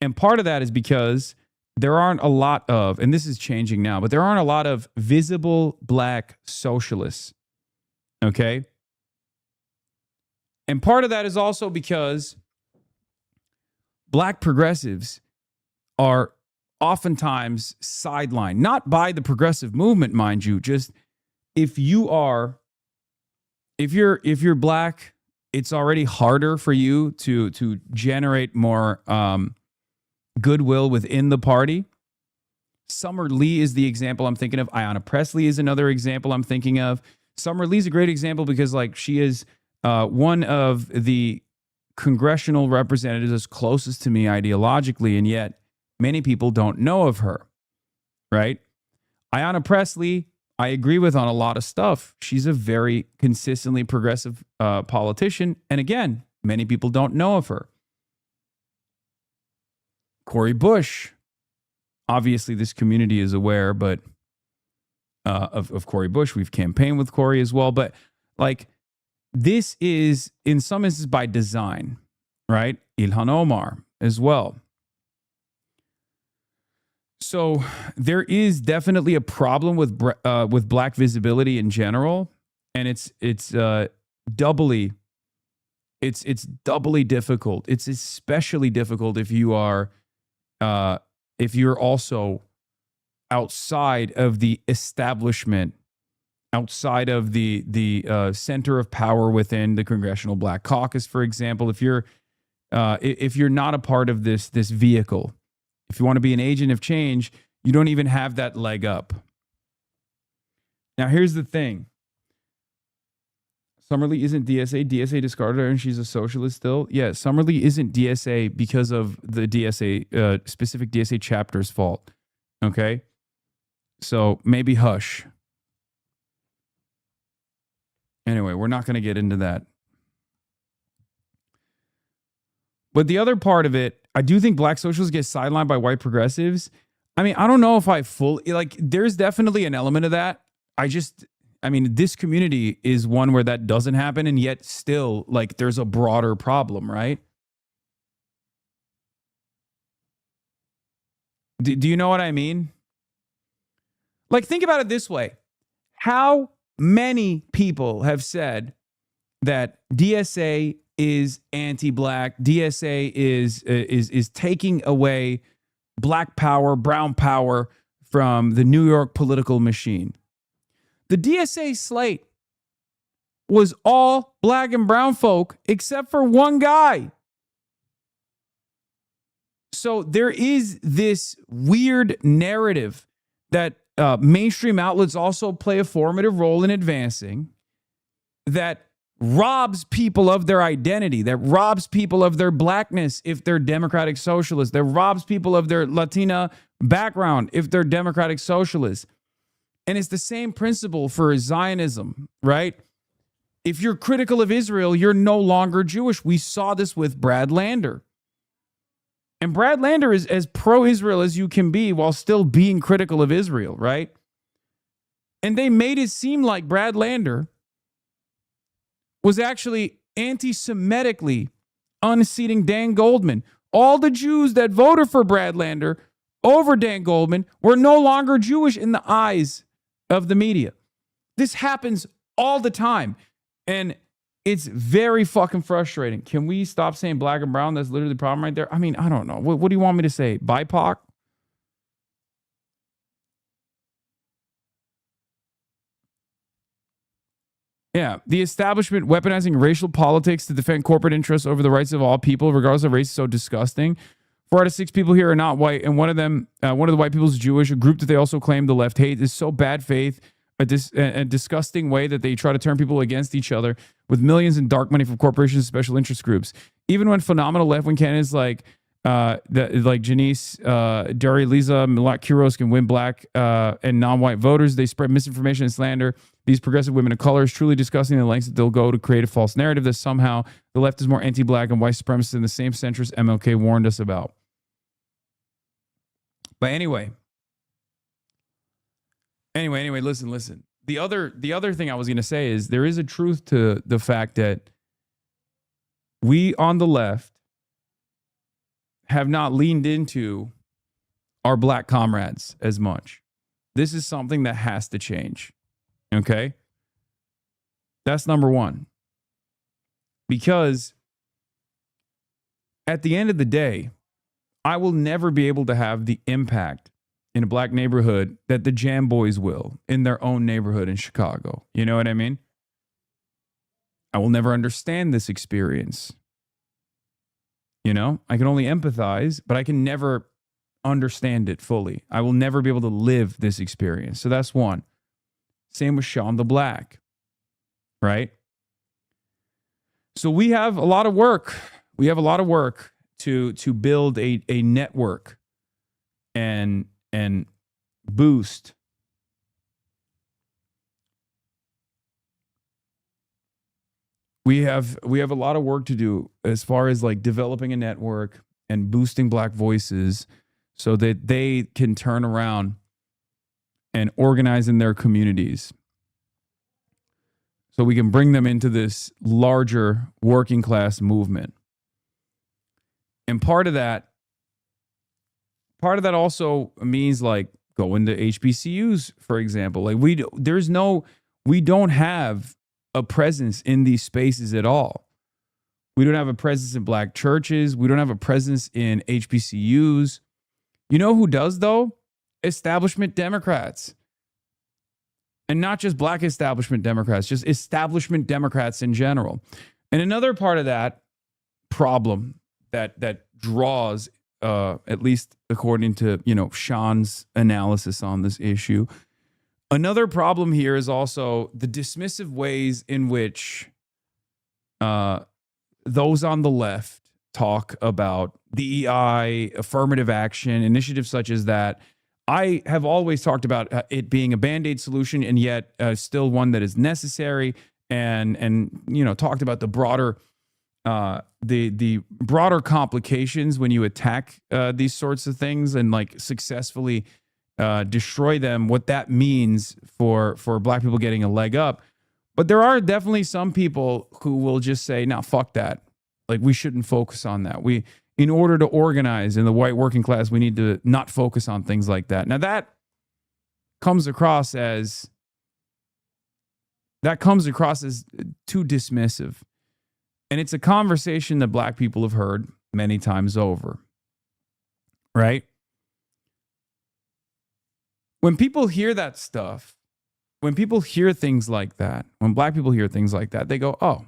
And part of that is because there aren't a lot of, and this is changing now, but there aren't a lot of visible black socialists. Okay? And part of that is also because black progressives are oftentimes sidelined, not by the progressive movement, mind you. Just if you're black, it's already harder for you to generate more goodwill within the party. Summer Lee is the example I'm thinking of. Ayanna Pressley is another example I'm thinking of. Summer Lee's a great example because, like, she is one of the congressional representatives that's closest to me ideologically, and yet many people don't know of her, right? Ayanna Pressley, I agree with on a lot of stuff. She's a very consistently progressive politician, and again, many people don't know of her. Cori Bush, obviously this community is aware, but of Cori Bush. We've campaigned with Cori as well. But like, this is in some instances by design, right? Ilhan Omar as well. So there is definitely a problem with black visibility in general, and it's doubly difficult. It's especially difficult if you're also outside of the establishment, outside of the center of power within the Congressional Black Caucus, for example. If you're not a part of this vehicle, if you want to be an agent of change, you don't even have that leg up. Now, here's the thing. Summerlee isn't DSA. DSA discarded her and she's a socialist still. Yeah, Summerlee isn't DSA because of the DSA, specific DSA chapter's fault. Okay? So maybe hush. Anyway, we're not going to get into that. But the other part of it, I do think black socialists get sidelined by white progressives. I mean, I don't know if I fully, like, there's definitely an element of that. This community is one where that doesn't happen, and yet still, like, there's a broader problem, right? Do you know what I mean? Like, think about it this way. How many people have said that DSA is anti-black, DSA is taking away black power, brown power from the New York political machine? The DSA slate was all black and brown folk except for one guy. So there is this weird narrative that mainstream outlets also play a formative role in advancing that robs people of their identity, that robs people of their blackness if they're democratic socialists, that robs people of their Latina background if they're democratic socialists. And it's the same principle for Zionism, right? If you're critical of Israel, you're no longer Jewish. We saw this with Brad Lander. And Brad Lander is as pro-Israel as you can be while still being critical of Israel, right? And they made it seem like Brad Lander was actually anti-Semitically unseating Dan Goldman. All the Jews that voted for Brad Lander over Dan Goldman were no longer Jewish in the eyes of the media. This happens all the time. And it's very fucking frustrating. Can we stop saying black and brown? That's literally the problem right there. I mean, I don't know. What do you want me to say? BIPOC? Yeah, the establishment weaponizing racial politics to defend corporate interests over the rights of all people, regardless of race, is so disgusting. 4 out of 6 people here are not white, and one of the white people is Jewish, a group that they also claim the left hate. Is so bad faith, a disgusting way that they try to turn people against each other with millions in dark money from corporations and special interest groups. Even when phenomenal left-wing candidates like Janice, Dari Liza, Milot Kuros can win black and non-white voters, they spread misinformation and slander. These progressive women of color is truly discussing the lengths that they'll go to create a false narrative that somehow the left is more anti-black and white supremacist than the same centrist MLK warned us about. But anyway, listen. The other thing I was going to say is there is a truth to the fact that we on the left have not leaned into our black comrades as much. This is something that has to change. Okay? That's number one. Because at the end of the day, I will never be able to have the impact in a black neighborhood that the Jam Boys will in their own neighborhood in Chicago. You know what I mean? I will never understand this experience. You know, I can only empathize, but I can never understand it fully. I will never be able to live this experience. So that's one. Same with Sean the Black, right? So we have a lot of work. We have a lot of work to build a network and boost we have a lot of work to do as far as like developing a network and boosting black voices so that they can turn around and organize in their communities. So we can bring them into this larger working class movement. And part of that also means like going to HBCUs, for example. Like we don't have a presence in these spaces at all. We don't have a presence in black churches. We don't have a presence in HBCUs. You know who does though? Establishment Democrats. And not just black establishment Democrats, just establishment Democrats in general. And another part of that problem that draws, at least according to, Sean's analysis on this issue, another problem here is also the dismissive ways in which those on the left talk about DEI, affirmative action, initiatives such as that. I have always talked about it being a Band-Aid solution, and yet still one that is necessary, and talked about the broader the broader complications when you attack these sorts of things and like successfully destroy them, what that means for black people getting a leg up. But there are definitely some people who will just say, no, fuck that. Like, we shouldn't focus on that. In order to organize in the white working class, we need to not focus on things like that. Now that comes across as too dismissive. And it's a conversation that black people have heard many times over. Right? When people hear that stuff, when people hear things like that, when black people hear things like that, they go, oh,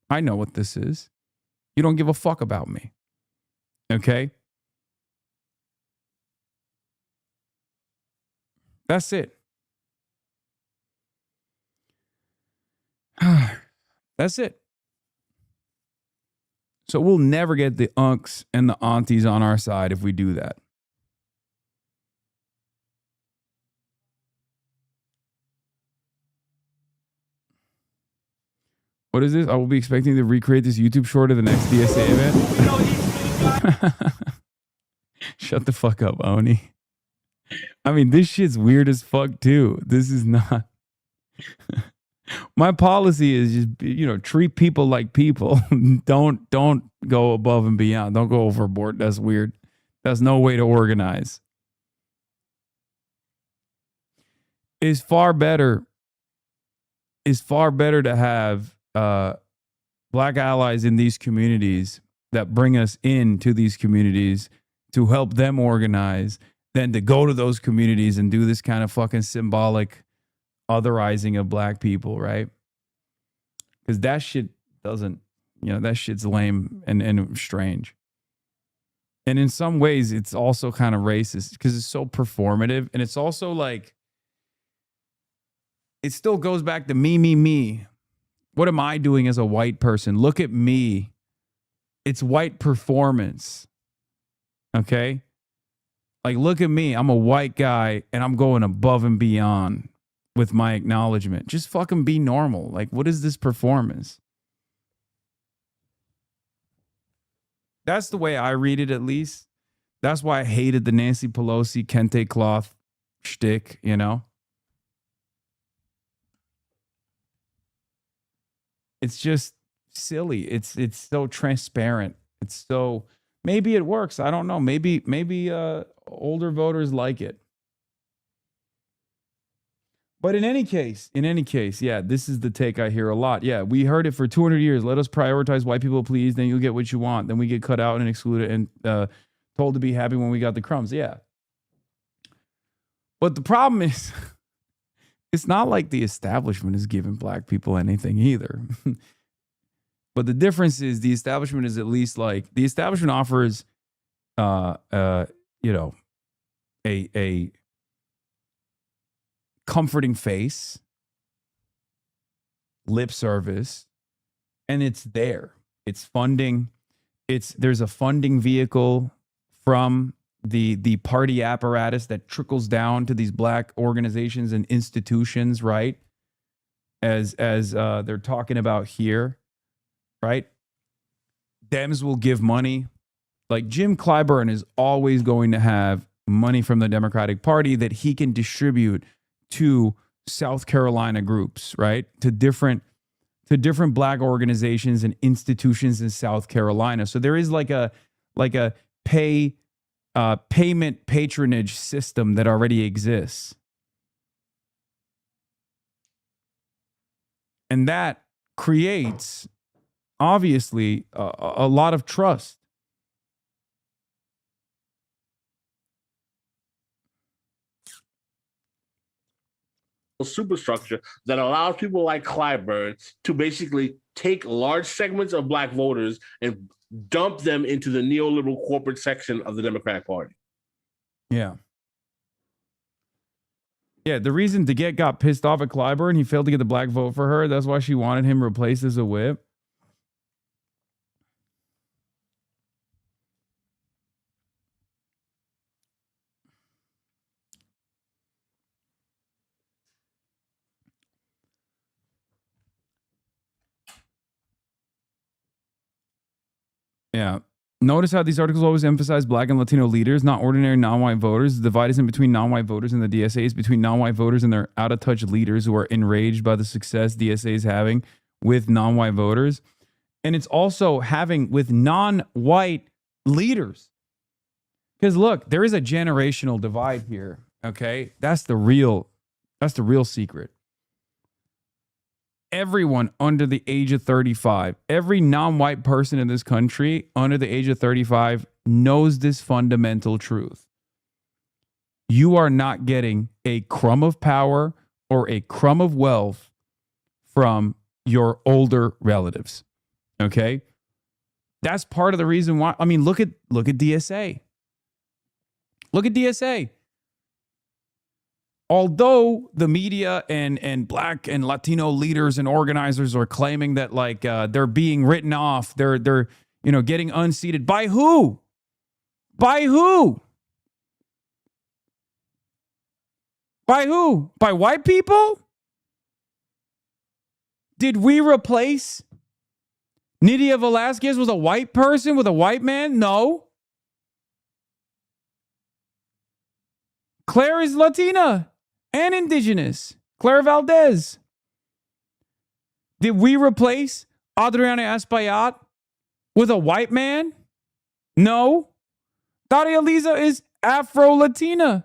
I know what this is. You don't give a fuck about me. Okay? That's it. That's it. So we'll never get the unks and the aunties on our side if we do that. What is this? I will be expecting to recreate this YouTube short of the next DSA event. Shut the fuck up, Oni. I mean, this shit's weird as fuck too. This is not. My policy is just, treat people like people. Don't go above and beyond. Don't go overboard. That's weird. That's no way to organize. It's far better to have black allies in these communities that bring us into these communities to help them organize than to go to those communities and do this kind of fucking symbolic otherizing of black people, right? Because that shit doesn't, that shit's lame and strange. And in some ways, it's also kind of racist because it's so performative. And it's also like, it still goes back to me. What am I doing as a white person? Look at me. It's white performance. Okay? Like, look at me. I'm a white guy and I'm going above and beyond with my acknowledgement. Just fucking be normal. Like, what is this performance? That's the way I read it, at least. That's why I hated the Nancy Pelosi kente cloth shtick, It's just silly. It's so transparent. It's so, maybe it works. I don't know. Maybe older voters like it. But in any case, yeah, this is the take I hear a lot. Yeah, we heard it for 200 years. Let us prioritize white people, please. Then you'll get what you want. Then we get cut out and excluded and told to be happy when we got the crumbs. Yeah. But the problem is, it's not like the establishment is giving black people anything either. But the difference is the establishment is at least like, the establishment offers, a comforting face, lip service, and it's there. It's funding. There's a funding vehicle from the party apparatus that trickles down to these black organizations and institutions, right? As they're talking about here, right? Dems will give money Like Jim Clyburn is always going to have money from the Democratic Party that he can distribute to South Carolina groups, right? To different black organizations and institutions in South Carolina. So there is like a payment patronage system that already exists. And that creates, obviously, a lot of trust. Superstructure that allows people like Clyburn to basically take large segments of black voters and dump them into the neoliberal corporate section of the Democratic Party. Yeah. Yeah, the reason DeGette got pissed off at Clyburn, he failed to get the black vote for her. That's why she wanted him replaced as a whip. Yeah. Notice how these articles always emphasize black and Latino leaders, not ordinary non-white voters. The divide isn't between non-white voters and the DSA. It's between non-white voters and their out-of-touch leaders who are enraged by the success DSA is having with non-white voters. And it's also having with non-white leaders. Because look, there is a generational divide here. Okay. That's the real secret. Everyone under the age of 35, every non-white person in this country under the age of 35 knows this fundamental truth. You are not getting a crumb of power or a crumb of wealth from your older relatives. Okay? That's part of the reason why. I mean, look at DSA. Look at DSA. Although the media and black and Latino leaders and organizers are claiming that like they're being written off, they're getting unseated. By who? By who? By who? By white people? Did we replace Nydia Velázquez with a white person, with a white man? No. Claire is Latina and indigenous. Claire Valdez. Did we replace Adriana Espaillat with a white man? No. Daria Liza is Afro-Latina.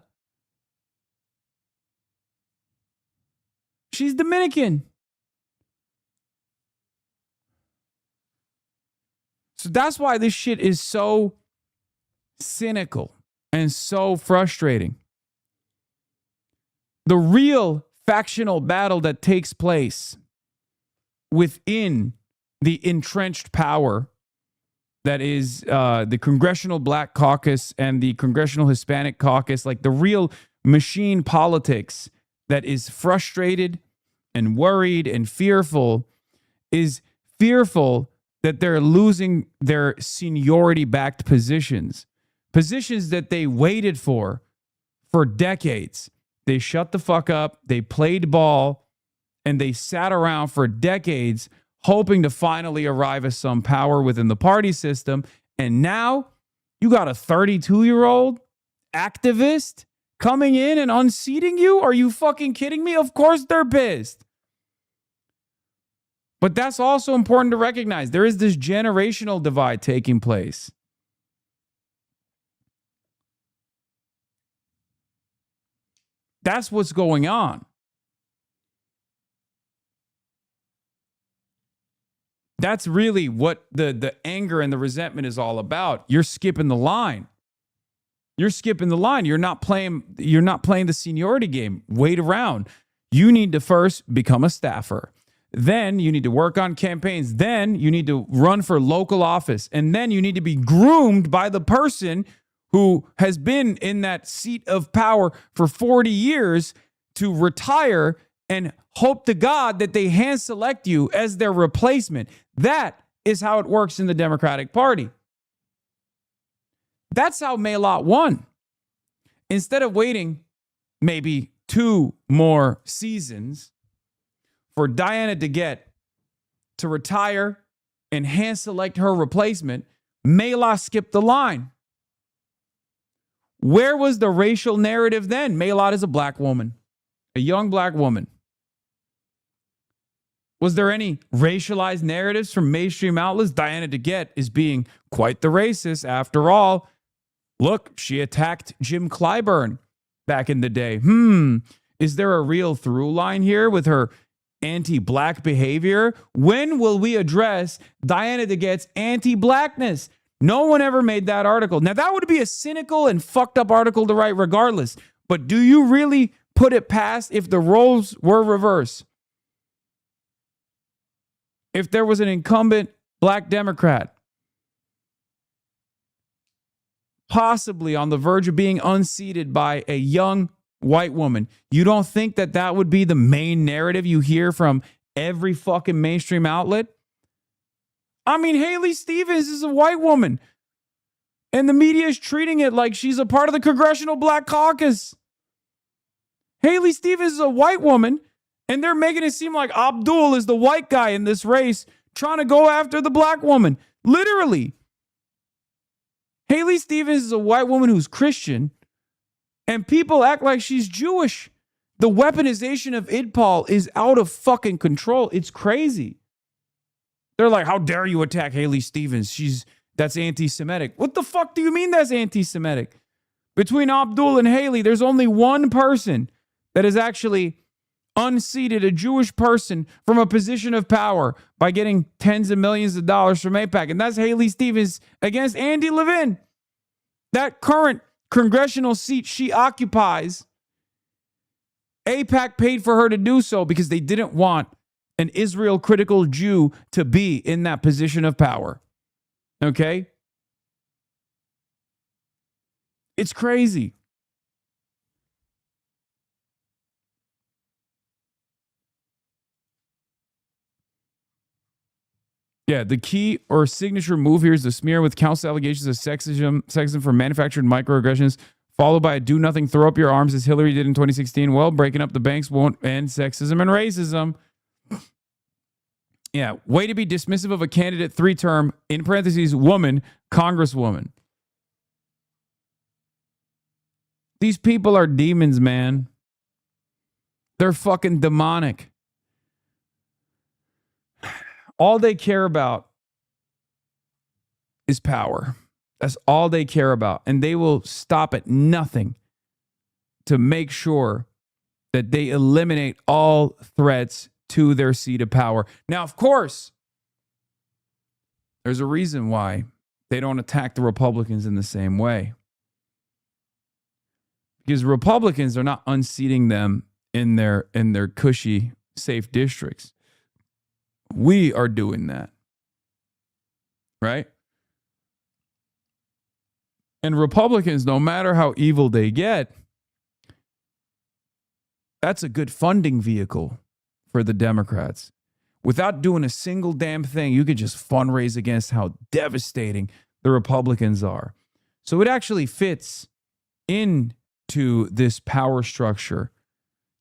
She's Dominican. So that's why this shit is so cynical and so frustrating. The real factional battle that takes place within the entrenched power that is the Congressional Black Caucus and the Congressional Hispanic Caucus, like the real machine politics that is frustrated and worried and fearful, is fearful that they're losing their seniority-backed positions that they waited for decades. They shut the fuck up, they played ball, and they sat around for decades hoping to finally arrive at some power within the party system. And now you got a 32-year-old activist coming in and unseating you? Are you fucking kidding me? Of course they're pissed. But that's also important to recognize. There is this generational divide taking place. That's what's going on. That's really what the anger and the resentment is all about. You're skipping the line. You're skipping the line. You're not playing the seniority game. Wait around. You need to first become a staffer. Then you need to work on campaigns. Then you need to run for local office. And then you need to be groomed by the person who has been in that seat of power for 40 years to retire and hope to God that they hand select you as their replacement. That is how it works in the Democratic Party. That's how Maylot won. Instead of waiting maybe 2 more seasons for Diana DeGette to retire and hand select her replacement, Mela skipped the line. Where was the racial narrative then? Mela is a black woman, a young black woman. Was there any racialized narratives from mainstream outlets? Diana DeGette is being quite the racist. After all, look, she attacked Jim Clyburn back in the day. Is there a real through line here with her anti-black behavior? When will we address Diana DeGette's anti-blackness? No one ever made that article. Now, that would be a cynical and fucked up article to write regardless. But do you really put it past if the roles were reversed? If there was an incumbent black Democrat possibly on the verge of being unseated by a young white woman, you don't think that that would be the main narrative you hear from every fucking mainstream outlet? I mean, Haley Stevens is a white woman, and the media is treating it like she's a part of the Congressional Black Caucus. Haley Stevens is a white woman, and they're making it seem like Abdul is the white guy in this race trying to go after the black woman. Literally. Haley Stevens is a white woman who's Christian, and people act like she's Jewish. The weaponization of IDPOL is out of fucking control. It's crazy. They're like, how dare you attack Haley Stevens? That's anti-Semitic. What the fuck do you mean that's anti-Semitic? Between Abdul and Haley, there's only one person that has actually unseated a Jewish person from a position of power by getting tens of millions of dollars from AIPAC, and that's Haley Stevens against Andy Levin. That current congressional seat she occupies, AIPAC paid for her to do so because they didn't want an Israel critical Jew to be in that position of power. Okay? It's crazy. Yeah, the key or signature move here is to smear with countless allegations of sexism for manufactured microaggressions, followed by a do nothing, throw up your arms as Hillary did in 2016. Well, breaking up the banks won't end sexism and racism. Yeah, way to be dismissive of a candidate, 3-term, in parentheses, woman, congresswoman. These people are demons, man. They're fucking demonic. All they care about is power. That's all they care about. And they will stop at nothing to make sure that they eliminate all threats to their seat of power. Now, of course, there's a reason why they don't attack the Republicans in the same way. Because Republicans are not unseating them in their cushy, safe districts. We are doing that. Right? And Republicans, no matter how evil they get, that's a good funding vehicle for the Democrats. Without doing a single damn thing, you could just fundraise against how devastating the Republicans are. So it actually fits into this power structure.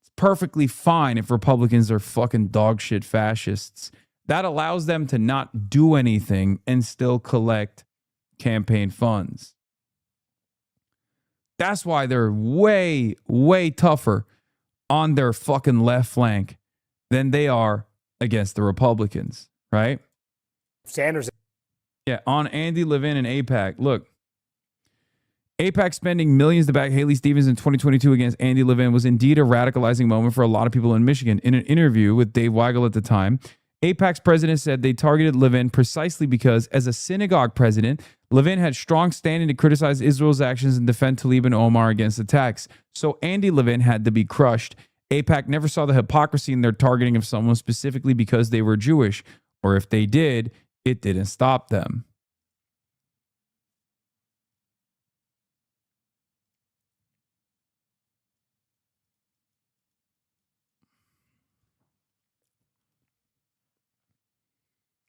It's perfectly fine if Republicans are fucking dog shit fascists. That allows them to not do anything and still collect campaign funds. That's why they're way, way tougher on their fucking left flank than they are against the Republicans, right? Sanders. Yeah, on Andy Levin and AIPAC. Look, AIPAC spending millions to back Haley Stevens in 2022 against Andy Levin was indeed a radicalizing moment for a lot of people in Michigan. In an interview with Dave Weigel at the time, AIPAC's president said they targeted Levin precisely because, as a synagogue president, Levin had strong standing to criticize Israel's actions and defend Tlaib and Omar against attacks. So Andy Levin had to be crushed. AIPAC never saw the hypocrisy in their targeting of someone specifically because they were Jewish, or if they did, it didn't stop them.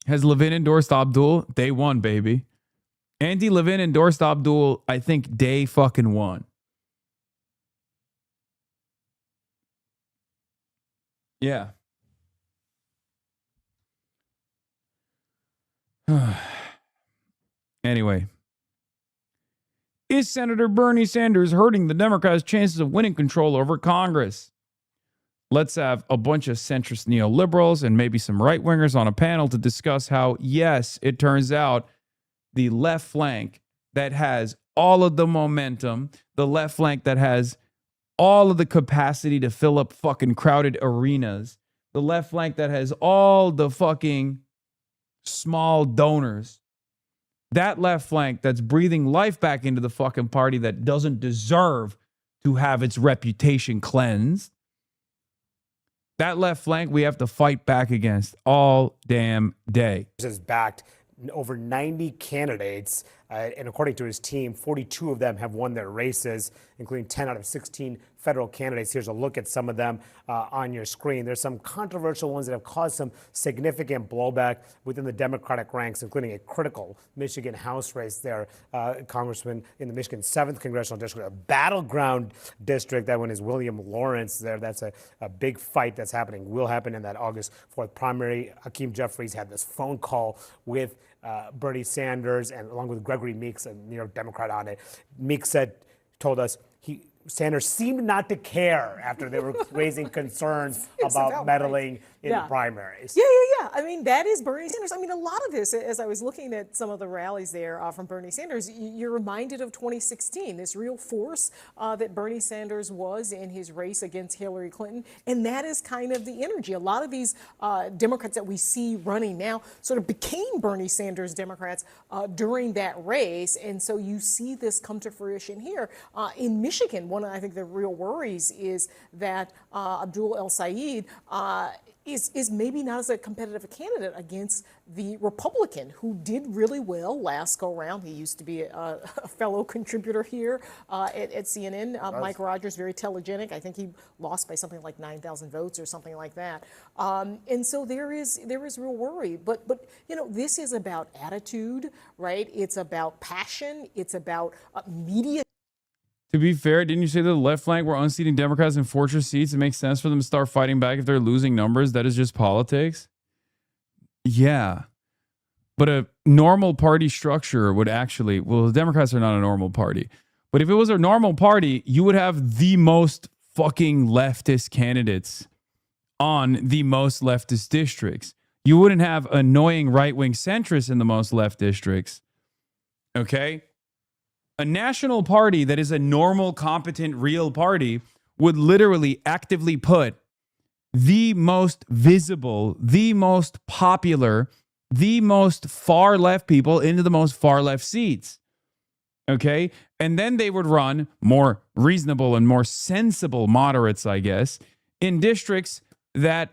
Has Levin endorsed Abdul? Day one, baby. Andy Levin endorsed Abdul, I think, day fucking one. Yeah. Anyway, is Senator Bernie Sanders hurting the Democrats' chances of winning control over Congress? Let's have a bunch of centrist neoliberals and maybe some right-wingers on a panel to discuss how, yes, it turns out the left flank that has all of the momentum, the left flank that has all of the capacity to fill up fucking crowded arenas, the left flank that has all the fucking small donors, that left flank that's breathing life back into the fucking party that doesn't deserve to have its reputation cleansed. That left flank we have to fight back against all damn day. Has backed over 90 candidates, and according to his team, 42 of them have won their races, including 10 out of 16 federal candidates. Here's a look at some of them on your screen. There's some controversial ones that have caused some significant blowback within the Democratic ranks, including a critical Michigan House race there. Congressman in the Michigan 7th Congressional District, a battleground district. That one is William Lawrence there. That's a big fight that's happening, will happen in that August 4th primary. Hakeem Jeffries had this phone call with Bernie Sanders and along with Gregory Meeks, a New York Democrat, on it. Meeks told us Sanders seemed not to care after they were raising concerns about meddling in the primaries. Yeah. I mean, that is Bernie Sanders. I mean, a lot of this, as I was looking at some of the rallies there from Bernie Sanders, you're reminded of 2016, this real force that Bernie Sanders was in his race against Hillary Clinton. And that is kind of the energy. A lot of these Democrats that we see running now sort of became Bernie Sanders Democrats during that race. And so you see this come to fruition here. In Michigan, one of, I think, the real worries is that Abdul El-Sayed is maybe not as a competitive a candidate against the Republican who did really well last go round. He used to be a fellow contributor here at CNN. Mike Rogers, very telegenic. I think he lost by something like 9,000 votes or something like that. And so there is real worry. But you know, this is about attitude, right? It's about passion. It's about media. To be fair, didn't you say that the left flank were unseating Democrats in fortress seats? It makes sense for them to start fighting back if they're losing numbers. That is just politics. Yeah. But a normal party structure would actually, well, the Democrats are not a normal party. But if it was a normal party, you would have the most fucking leftist candidates on the most leftist districts. You wouldn't have annoying right-wing centrists in the most left districts. Okay? A national party that is a normal, competent, real party would literally actively put the most visible, the most popular, the most far left people into the most far left seats. Okay? And then they would run more reasonable and more sensible moderates, I guess, in districts that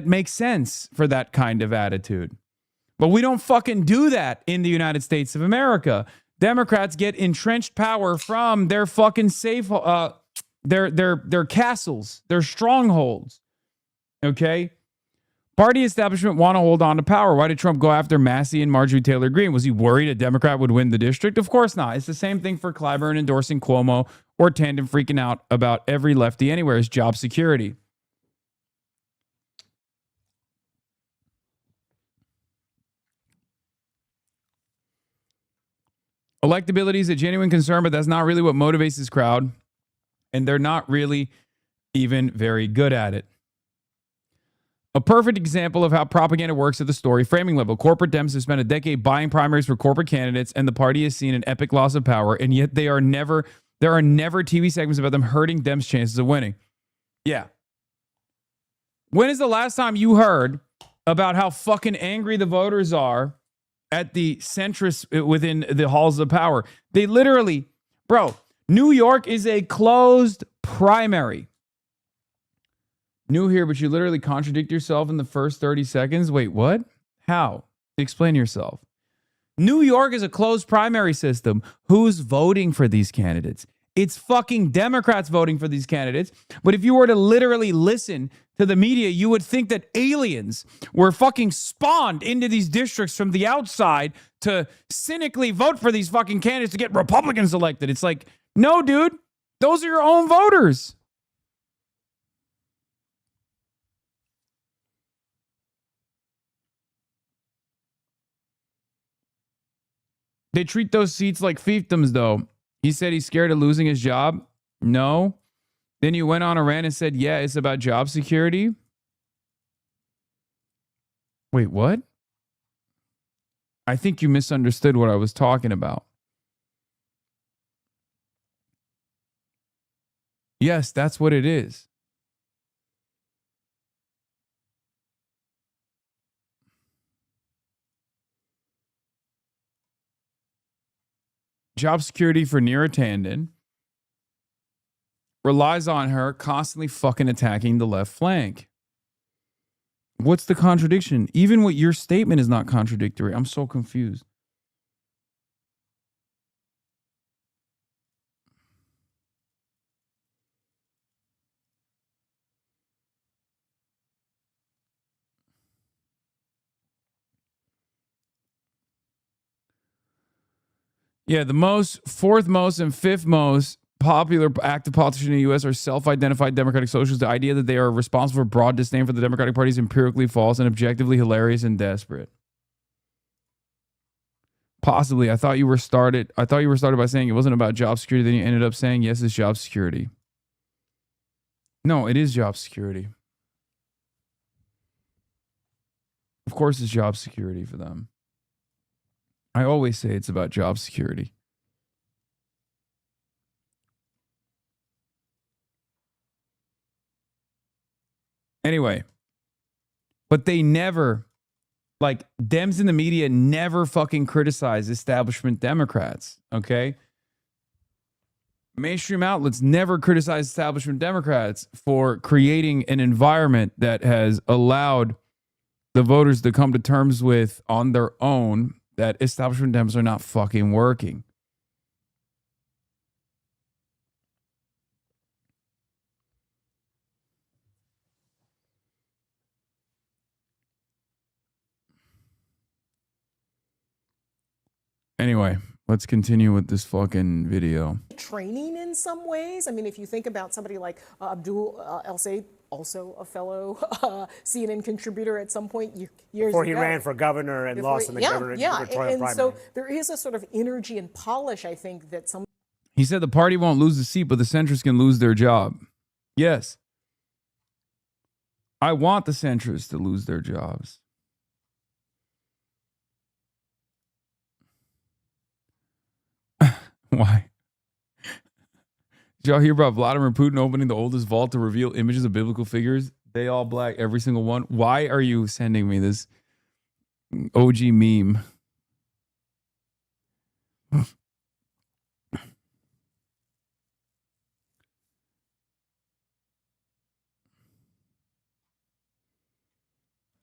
make sense for that kind of attitude. But we don't fucking do that in the United States of America. Democrats get entrenched power from their fucking safe, their castles, their strongholds. Okay? Party establishment want to hold on to power. Why did Trump go after Massey and Marjorie Taylor Greene? Was he worried a Democrat would win the district? Of course not. It's the same thing for Clyburn endorsing Cuomo or Tandem freaking out about every lefty anywhere is job security. Electability is a genuine concern, but that's not really what motivates this crowd. And they're not really even very good at it. A perfect example of how propaganda works at the story framing level. Corporate Dems have spent a decade buying primaries for corporate candidates, and the party has seen an epic loss of power, and yet there are never TV segments about them hurting Dems' chances of winning. Yeah. When is the last time you heard about how fucking angry the voters are at the centrists within the halls of power? They literally, bro, New York is a closed primary. New here, but you literally contradict yourself in the first 30 seconds. Wait, what? How? Explain yourself. New York is a closed primary system. Who's voting for these candidates? It's fucking Democrats voting for these candidates. But if you were to literally listen to the media, you would think that aliens were fucking spawned into these districts from the outside to cynically vote for these fucking candidates to get Republicans elected. It's like, no, dude, those are your own voters. They treat those seats like fiefdoms, though. He said he's scared of losing his job. No. Then he went on a rant and said, yeah, it's about job security. Wait, what? I think you misunderstood what I was talking about. Yes, that's what it is. Job security for Neera Tanden relies on her constantly fucking attacking the left flank. What's the contradiction? Even what your statement is not contradictory. I'm so confused. Yeah, the fourth most and fifth most popular active politicians in the U.S. are self-identified Democratic socialists. The idea that they are responsible for broad disdain for the Democratic Party is empirically false and objectively hilarious and desperate. Possibly. I thought you were started by saying it wasn't about job security. Then you ended up saying, yes, it's job security. No, it is job security. Of course it's job security for them. I always say it's about job security. Anyway, but they never, like, Dems in the media never fucking criticize establishment Democrats, okay? Mainstream outlets never criticize establishment Democrats for creating an environment that has allowed the voters to come to terms with on their own that establishment Dems are not fucking working. Anyway, let's continue with this fucking video. Training in some ways. I mean, if you think about somebody like Abdul El-Sayed, also a fellow CNN contributor at some point years Before he ago. ran for governor and lost in the gubernatorial primary. So there is a sort of energy and polish, I think, that some. He said the party won't lose the seat, but the centrists can lose their job. Yes. I want the centrists to lose their jobs. Why? Did y'all hear about Vladimir Putin opening the oldest vault to reveal images of biblical figures? They all black, every single one. Why are you sending me this OG meme?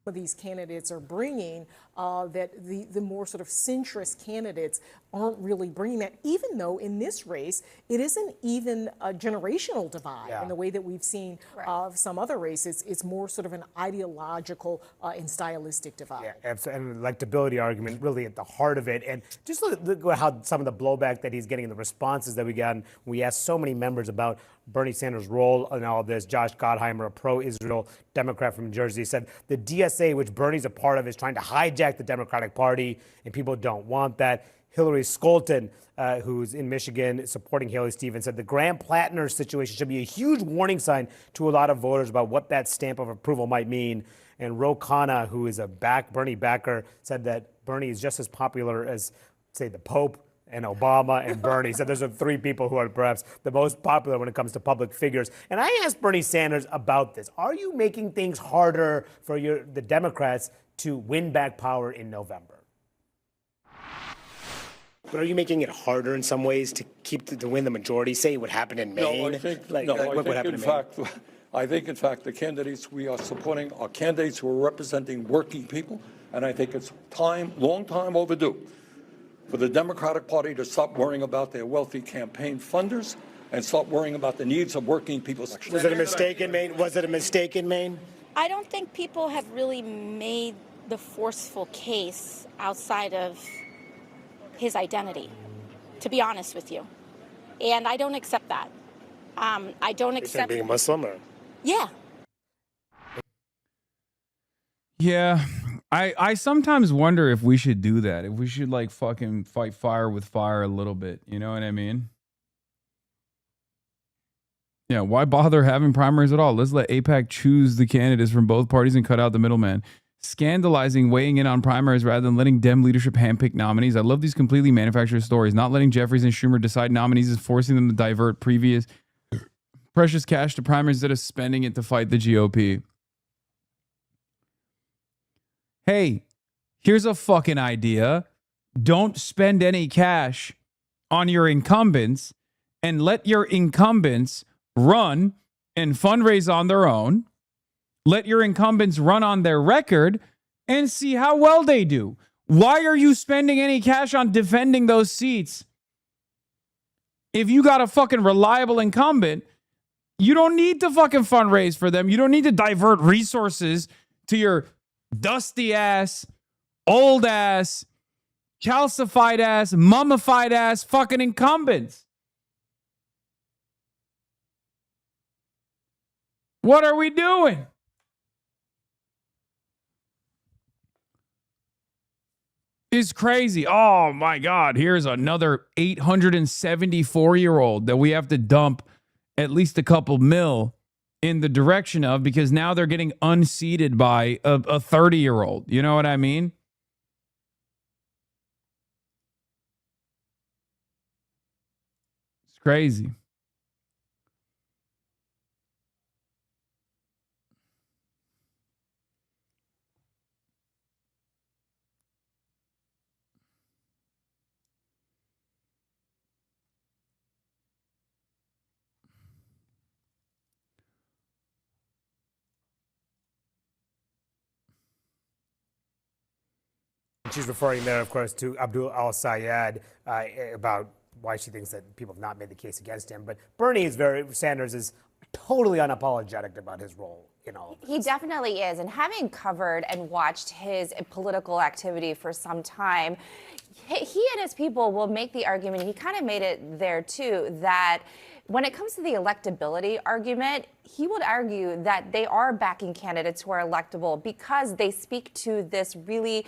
Of these candidates are bringing, that the more sort of centrist candidates aren't really bringing that, even though in this race it isn't even a generational divide in the way that we've seen some other races. It's more sort of an ideological and stylistic divide. Yeah, and electability argument really at the heart of it. And just look at how some of the blowback that he's getting and the responses that we got. We asked so many members about Bernie Sanders' role in all of this. Josh Gottheimer, a pro-Israel Democrat from New Jersey, said the DSA, which Bernie's a part of, is trying to hijack the Democratic Party, and people don't want that. Hillary Skolton, who's in Michigan supporting Haley Stevens, said the Graham Plattner situation should be a huge warning sign to a lot of voters about what that stamp of approval might mean. And Ro Khanna, who is a Bernie backer, said that Bernie is just as popular as, say, the Pope and Obama and Bernie. So those are three people who are perhaps the most popular when it comes to public figures. And I asked Bernie Sanders about this. Are you making things harder for the Democrats to win back power in November? But are you making it harder in some ways to win the majority? Say what happened in Maine. I think in fact the candidates we are supporting are candidates who are representing working people, and I think it's long time overdue for the Democratic Party to stop worrying about their wealthy campaign funders and start worrying about the needs of working people. Was it a mistake in Maine? Was it a mistake in Maine? I don't think people have really made the forceful case outside of his identity, to be honest with you. And I don't accept that. I don't accept being Muslim or? Yeah. Yeah. I sometimes wonder if we should do that. If we should like fucking fight fire with fire a little bit. You know what I mean? Yeah, why bother having primaries at all? Let's let AIPAC choose the candidates from both parties and cut out the middleman. Scandalizing weighing in on primaries rather than letting Dem leadership handpick nominees. I love these completely manufactured stories. Not letting Jeffries and Schumer decide nominees is forcing them to divert previous precious cash to primaries instead of spending it to fight the GOP. Hey, here's a fucking idea. Don't spend any cash on your incumbents and let your incumbents run and fundraise on their own. Let your incumbents run on their record and see how well they do. Why are you spending any cash on defending those seats? If you got a fucking reliable incumbent, you don't need to fucking fundraise for them. You don't need to divert resources to your dusty ass, old ass, calcified ass, mummified ass fucking incumbents. What are we doing? It's crazy. Oh my God. Here's another 874-year-old that we have to dump at least a couple mil in the direction of because now they're getting unseated by a 30-year-old. You know what I mean? It's crazy. She's referring there, of course, to Abdul al-Sayed about why she thinks that people have not made the case against him. But Bernie Sanders is totally unapologetic about his role in all of this. He definitely is. And having covered and watched his political activity for some time, he and his people will make the argument, he kind of made it there too, that when it comes to the electability argument, he would argue that they are backing candidates who are electable because they speak to this really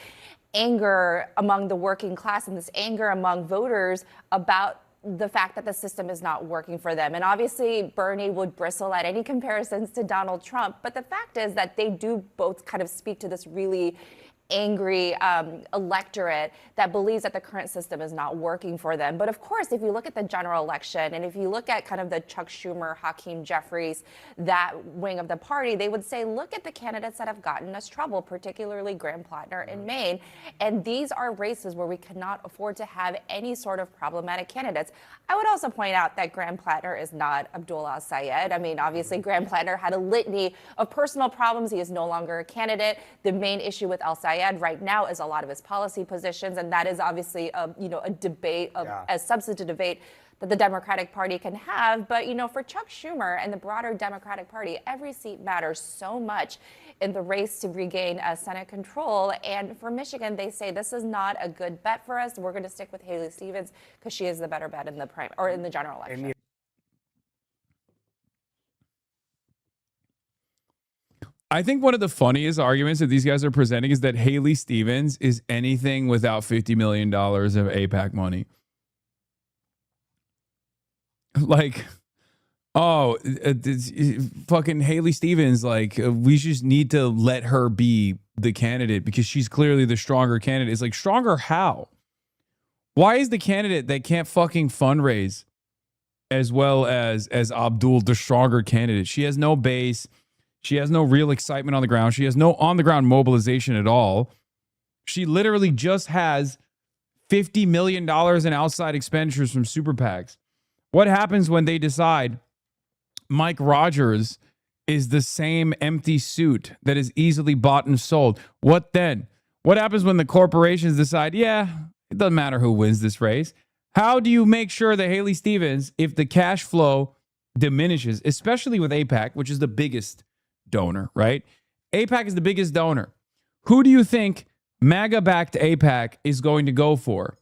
anger among the working class and this anger among voters about the fact that the system is not working for them. And obviously, Bernie would bristle at any comparisons to Donald Trump. But the fact is that they do both kind of speak to this really angry electorate that believes that the current system is not working for them. But of course, if you look at the general election and if you look at kind of the Chuck Schumer, Hakeem Jeffries, that wing of the party, they would say, look at the candidates that have gotten us trouble, particularly Graham Plattner in Maine. And these are races where we cannot afford to have any sort of problematic candidates. I would also point out that Graham Plattner is not Abdul al-Sayed. I mean, obviously, Graham Plattner had a litany of personal problems. He is no longer a candidate. The main issue with al-Sayed right now is a lot of his policy positions, and that is obviously a debate, a substantive debate that the Democratic Party can have. But for Chuck Schumer and the broader Democratic Party, every seat matters so much in the race to regain Senate control. And for Michigan, they say this is not a good bet for us. We're going to stick with Haley Stevens because she is the better bet in the general election. I think one of the funniest arguments that these guys are presenting is that Haley Stevens is anything without $50 million of AIPAC money. Like, fucking Haley Stevens, we just need to let her be the candidate because she's clearly the stronger candidate. It's like, stronger how? Why is the candidate that can't fucking fundraise as well as Abdul the stronger candidate? She has no base. She has no real excitement on the ground. She has no on-the-ground mobilization at all. She literally just has $50 million in outside expenditures from super PACs. What happens when they decide Mike Rogers is the same empty suit that is easily bought and sold? What then? What happens when the corporations decide, yeah, it doesn't matter who wins this race? How do you make sure that Haley Stevens, if the cash flow diminishes, especially with AIPAC, which is the biggest donor, right? AIPAC is the biggest donor. Who do you think MAGA-backed AIPAC is going to go for?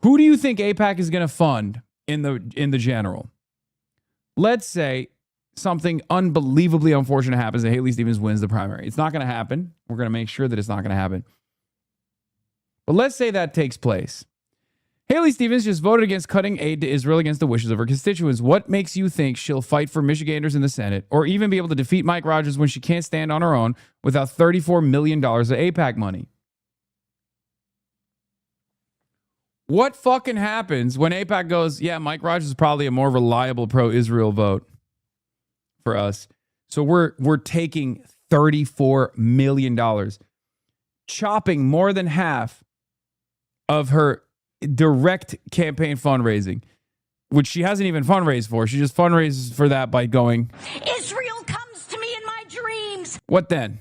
Who do you think AIPAC is going to fund in the general? Let's say something unbelievably unfortunate happens and Haley Stevens wins the primary. It's not going to happen. We're going to make sure that it's not going to happen. But let's say that takes place. Haley Stevens just voted against cutting aid to Israel against the wishes of her constituents. What makes you think she'll fight for Michiganders in the Senate or even be able to defeat Mike Rogers when she can't stand on her own without $34 million of AIPAC money? What fucking happens when AIPAC goes, yeah, Mike Rogers is probably a more reliable pro-Israel vote for us. So we're taking $34 million, chopping more than half of her direct campaign fundraising, which she hasn't even fundraised for. She just fundraises for that by going, Israel comes to me in my dreams. What then?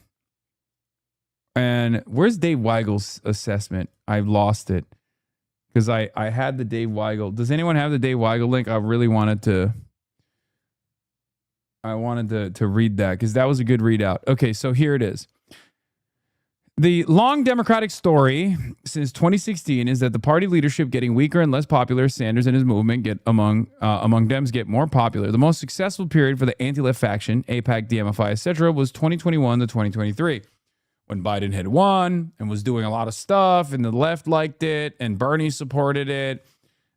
And where's Dave Weigel's assessment? I've lost it because I had the Dave Weigel. Does anyone have the Dave Weigel link? I really wanted to. I wanted to read that because that was a good readout. Okay, so here it is. The long Democratic story since 2016 is that the party leadership getting weaker and less popular. Sanders and his movement get among Dems get more popular. The most successful period for the anti-left faction, AIPAC, DMFI, etc., was 2021 to 2023, when Biden had won and was doing a lot of stuff, and the left liked it, and Bernie supported it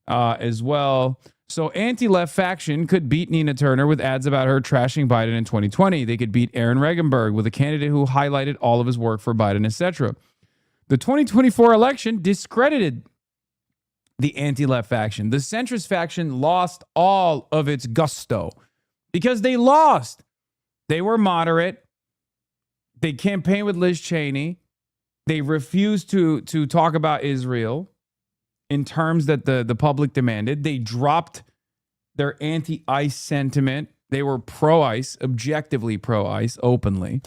as well. So anti-left faction could beat Nina Turner with ads about her trashing Biden in 2020. They could beat Aaron Regenberg with a candidate who highlighted all of his work for Biden, etc. The 2024 election discredited the anti-left faction. The centrist faction lost all of its gusto because they lost. They were moderate. They campaigned with Liz Cheney. They refused to talk about Israel in terms that the public demanded. They dropped their anti-ICE sentiment. They were pro-ICE, objectively pro-ICE, openly.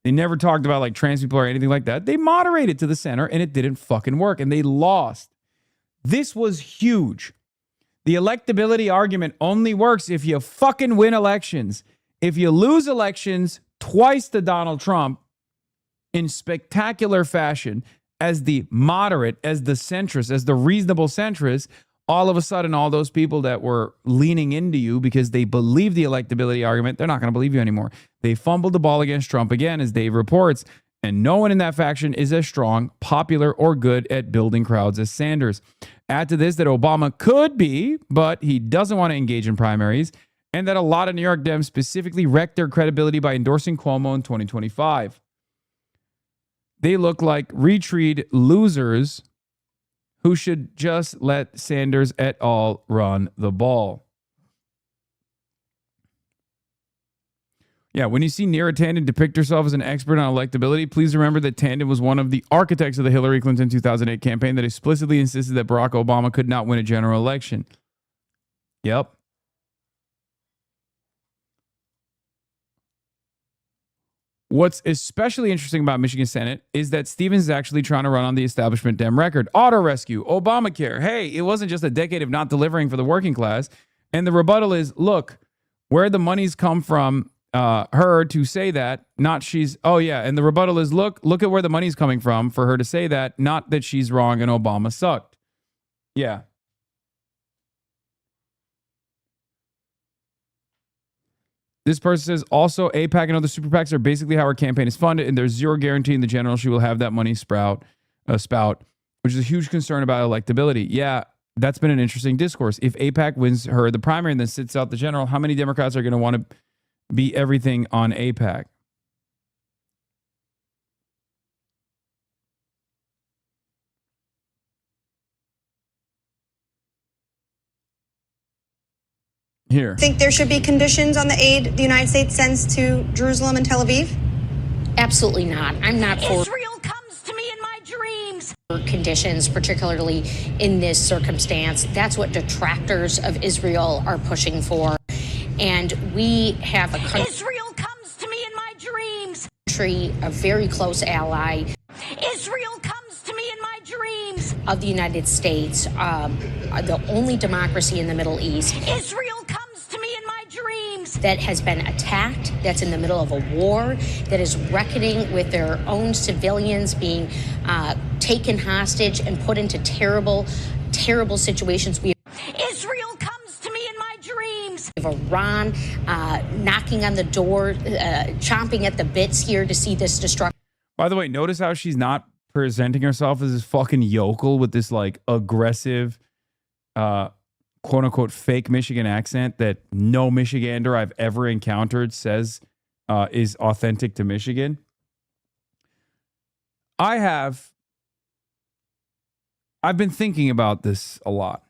They never talked about like trans people or anything like that. They moderated to the center and it didn't fucking work and they lost. This was huge. The electability argument only works if you fucking win elections. If you lose elections twice to Donald Trump in spectacular fashion, as the moderate, as the centrist, as the reasonable centrist, all of a sudden, all those people that were leaning into you because they believe the electability argument, they're not going to believe you anymore. They fumbled the ball against Trump again, as Dave reports, and no one in that faction is as strong, popular, or good at building crowds as Sanders. Add to this that Obama could be, but he doesn't want to engage in primaries, and that a lot of New York Dems specifically wrecked their credibility by endorsing Cuomo in 2025. They look like retreat losers who should just let Sanders et al. Run the ball. Yeah, when you see Neera Tanden depict herself as an expert on electability, please remember that Tanden was one of the architects of the Hillary Clinton 2008 campaign that explicitly insisted that Barack Obama could not win a general election. Yep. What's especially interesting about Michigan Senate is that Stevens is actually trying to run on the establishment Dem record. Auto rescue, Obamacare. Hey, it wasn't just a decade of not delivering for the working class. And the rebuttal is, look, where the money's come from her to say that, not she's, oh yeah. And the rebuttal is, look at where the money's coming from for her to say that, not that she's wrong and Obama sucked. Yeah. This person says, also, AIPAC and other super PACs are basically how our campaign is funded, and there's zero guarantee in the general she will have that money spout, which is a huge concern about electability. Yeah, that's been an interesting discourse. If AIPAC wins her the primary and then sits out the general, how many Democrats are going to want to be everything on AIPAC? Here. Think there should be conditions on the aid the United States sends to Jerusalem and Tel Aviv? Absolutely not. I'm not for Israel comes to me in my dreams. Conditions, particularly in this circumstance. That's what detractors of Israel are pushing for. And we have a country, Israel comes to me in my dreams. A very close ally. Israel comes to me in my dreams. Of the United States, the only democracy in the Middle East. Israel comes to me in my dreams. That has been attacked, that's in the middle of a war, that is reckoning with their own civilians being taken hostage and put into terrible, terrible situations. Israel comes to me in my dreams. We've of Iran knocking on the door, chomping at the bits here to see this destruction. By the way, notice how she's not presenting herself as this fucking yokel with this like aggressive, quote unquote, fake Michigan accent that no Michigander I've ever encountered says is authentic to Michigan. I've been thinking about this a lot.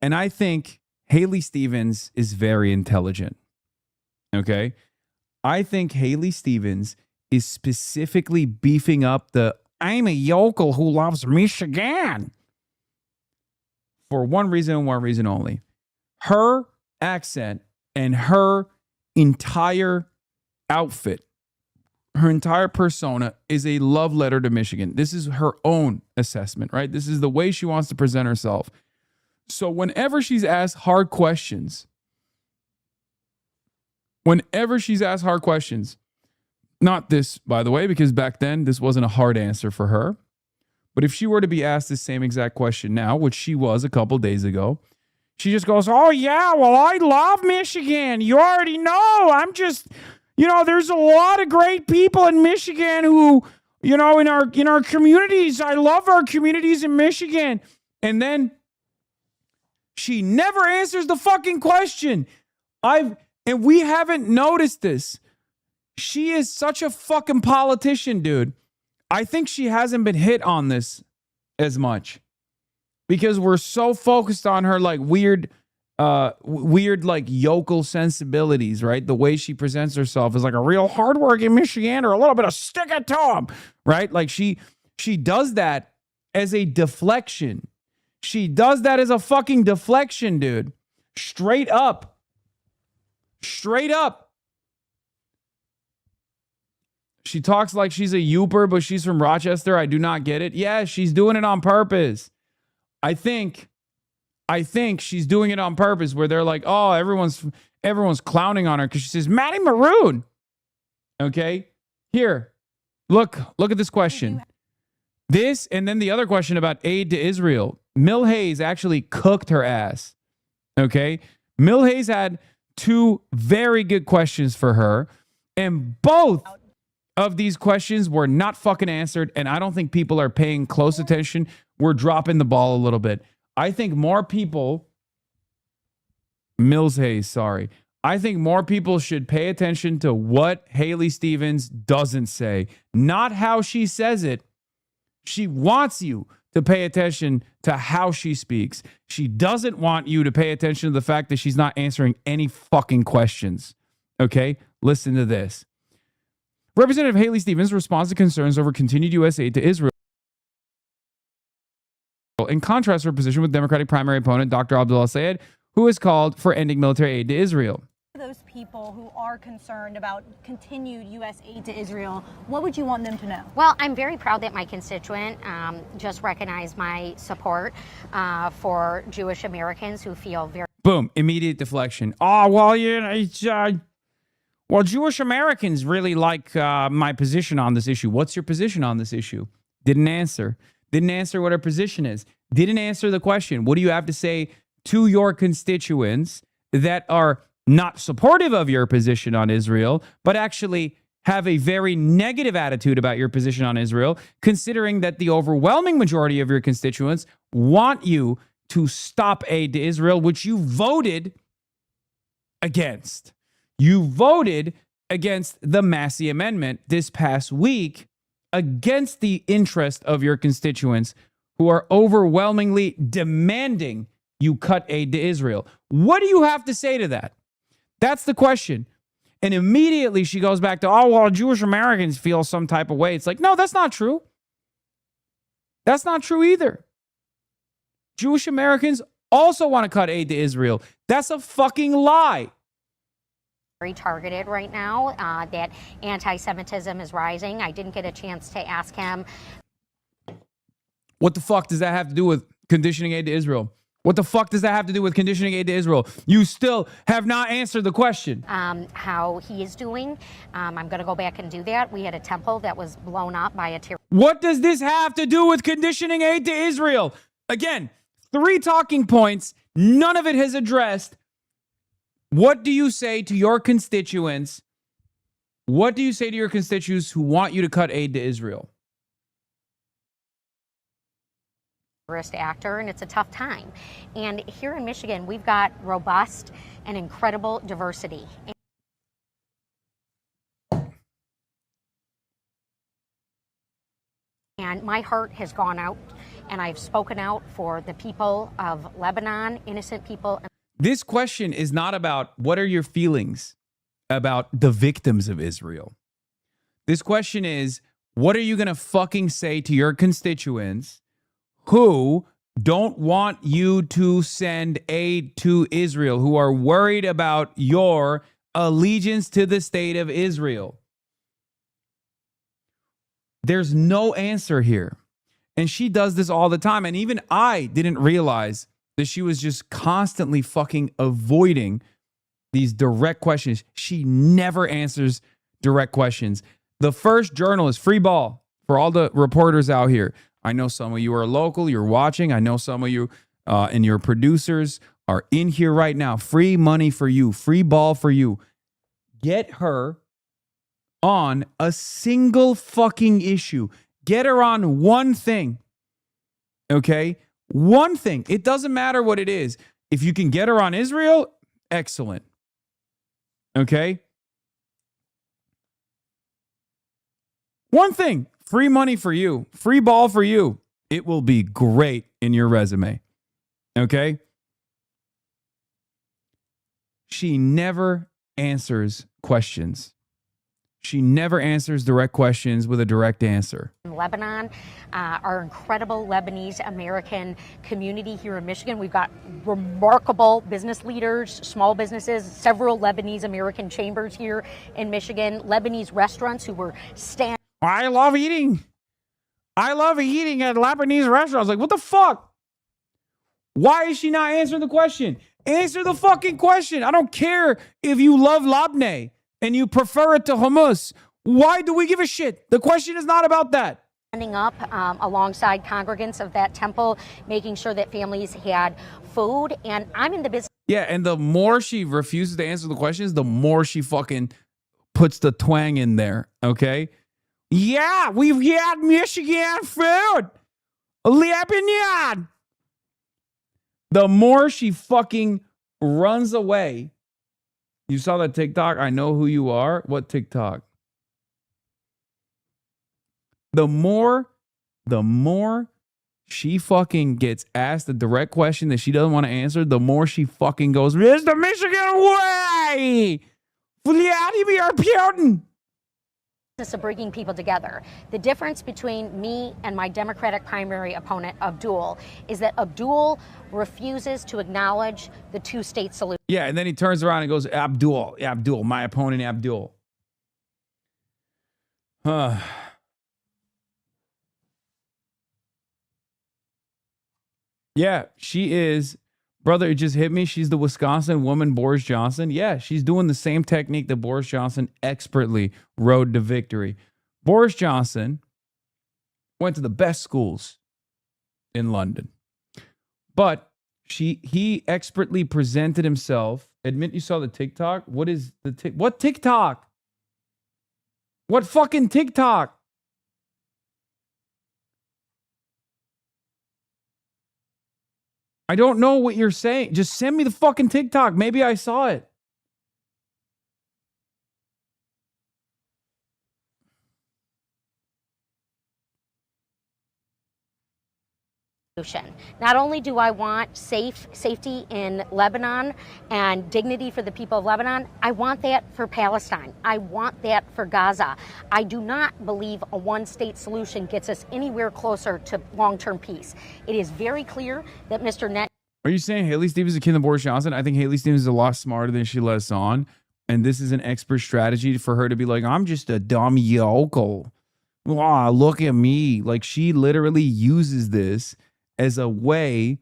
And I think Haley Stevens is very intelligent. Okay? I think Haley Stevens is specifically beefing up the I'm a yokel who loves Michigan for one reason and one reason only. Her accent and her entire outfit, her entire persona is a love letter to Michigan. This is her own assessment, right? This is the way she wants to present herself. So whenever she's asked hard questions, not this, by the way, because back then this wasn't a hard answer for her. But if she were to be asked the same exact question now, which she was a couple days ago, she just goes, oh, yeah, well, I love Michigan. You already know. I'm just, there's a lot of great people in Michigan who, in our communities. I love our communities in Michigan. And then she never answers the fucking question. And we haven't noticed this. She is such a fucking politician, dude. I think she hasn't been hit on this as much because we're so focused on her like weird like yokel sensibilities, right? The way she presents herself is like a real hardworking Michigander, a little bit of stick it to him, right? Like she does that as a deflection. She does that as a fucking deflection, dude. Straight up. She talks like she's a Youper, but she's from Rochester. I do not get it. Yeah, she's doing it on purpose. I think she's doing it on purpose where they're like, oh, everyone's clowning on her because she says, Maddie Maroon. Okay? Here, look at this question. This, and then the other question about aid to Israel. Mil Hayes actually cooked her ass. Okay? Mil Hayes had two very good questions for her, and both of these questions were not fucking answered, and I don't think people are paying close attention. We're dropping the ball a little bit. I think more people, Mills Hayes, sorry. I think more people should pay attention to what Haley Stevens doesn't say, not how she says it. She wants you to pay attention to how she speaks. She doesn't want you to pay attention to the fact that she's not answering any fucking questions. Okay? Listen to this. Representative Haley Stevens responds to concerns over continued U.S. aid to Israel. In contrast, her position with Democratic primary opponent Dr. Abdul Sayed, who has called for ending military aid to Israel. Those people who are concerned about continued U.S. aid to Israel, what would you want them to know? Well, I'm very proud that my constituent just recognized my support for Jewish Americans who feel very... Boom, immediate deflection. Oh, well, it's... well, Jewish Americans really like my position on this issue. What's your position on this issue? Didn't answer. Didn't answer what her position is. Didn't answer the question. What do you have to say to your constituents that are not supportive of your position on Israel, but actually have a very negative attitude about your position on Israel, considering that the overwhelming majority of your constituents want you to stop aid to Israel, which you voted against. You voted against the Massey Amendment this past week against the interest of your constituents who are overwhelmingly demanding you cut aid to Israel. What do you have to say to that? That's the question. And immediately she goes back to, oh, well, Jewish Americans feel some type of way. It's like, no, that's not true. That's not true either. Jewish Americans also want to cut aid to Israel. That's a fucking lie. Very targeted right now, that anti-Semitism is rising. I didn't get a chance to ask him. What the fuck does that have to do with conditioning aid to Israel? What the fuck does that have to do with conditioning aid to Israel? You still have not answered the question. How he is doing. I'm going to go back and do that. We had a temple that was blown up by a terrorist. What does this have to do with conditioning aid to Israel? Again, 3 talking points. None of it has addressed. What do you say to your constituents? What do you say to your constituents who want you to cut aid to Israel? Actor, and it's a tough time. And here in Michigan, we've got robust and incredible diversity. And my heart has gone out, and I've spoken out for the people of Lebanon, innocent people. This question is not about what are your feelings about the victims of Israel. This question is, what are you going to fucking say to your constituents who don't want you to send aid to Israel, who are worried about your allegiance to the state of Israel? There's no answer here. And she does this all the time. And even I didn't realize that she was just constantly fucking avoiding these direct questions. She never answers direct questions. The first journalist, free ball for all the reporters out here. I know some of you are local, you're watching. I know some of you and your producers are in here right now. Free money for you, free ball for you. Get her on a single fucking issue. Get her on one thing. Okay? One thing. It doesn't matter what it is. If you can get her on Israel, excellent. Okay? One thing. Free money for you. Free ball for you. It will be great in your resume. Okay? She never answers questions. She never answers direct questions with a direct answer. In Lebanon, our incredible Lebanese American community here in Michigan. We've got remarkable business leaders, small businesses, several Lebanese American chambers here in Michigan, Lebanese restaurants who were standing. I love eating. I love eating at Lebanese restaurants. Like, what the fuck? Why is she not answering the question? Answer the fucking question. I don't care if you love labneh and you prefer it to hummus. Why do we give a shit? The question is not about that. Standing up alongside congregants of that temple, making sure that families had food. And I'm in the business. Yeah, and the more she refuses to answer the questions, the more she fucking puts the twang in there, okay? Yeah, we've had Michigan food. Lebanon. The more she fucking runs away. You saw that TikTok? I know who you are. What TikTok? The more she fucking gets asked a direct question that she doesn't want to answer, the more she fucking goes, "It's the Michigan way! Vladimir Putin!" Of bringing people together. The difference between me and my Democratic primary opponent, Abdul, is that Abdul refuses to acknowledge the two-state solution. Yeah, and then he turns around and goes, Abdul, my opponent, Abdul. Yeah, she is. Brother, it just hit me. She's the Wisconsin woman, Boris Johnson. Yeah, she's doing the same technique that Boris Johnson expertly rode to victory. Boris Johnson went to the best schools in London. But he expertly presented himself. Admit you saw the TikTok? What is the what TikTok? What fucking TikTok? I don't know what you're saying. Just send me the fucking TikTok. Maybe I saw it. Not only do I want safety in Lebanon and dignity for the people of Lebanon, I want that for Palestine. I want that for Gaza. I do not believe a one-state solution gets us anywhere closer to long-term peace. It is very clear that Mr. Net. Are you saying Haley Stevens is akin to Boris Johnson? I think Haley Stevens is a lot smarter than she lets on. And this is an expert strategy for her to be like, I'm just a dumb yokel. Wow, look at me. Like, she literally uses this as a way,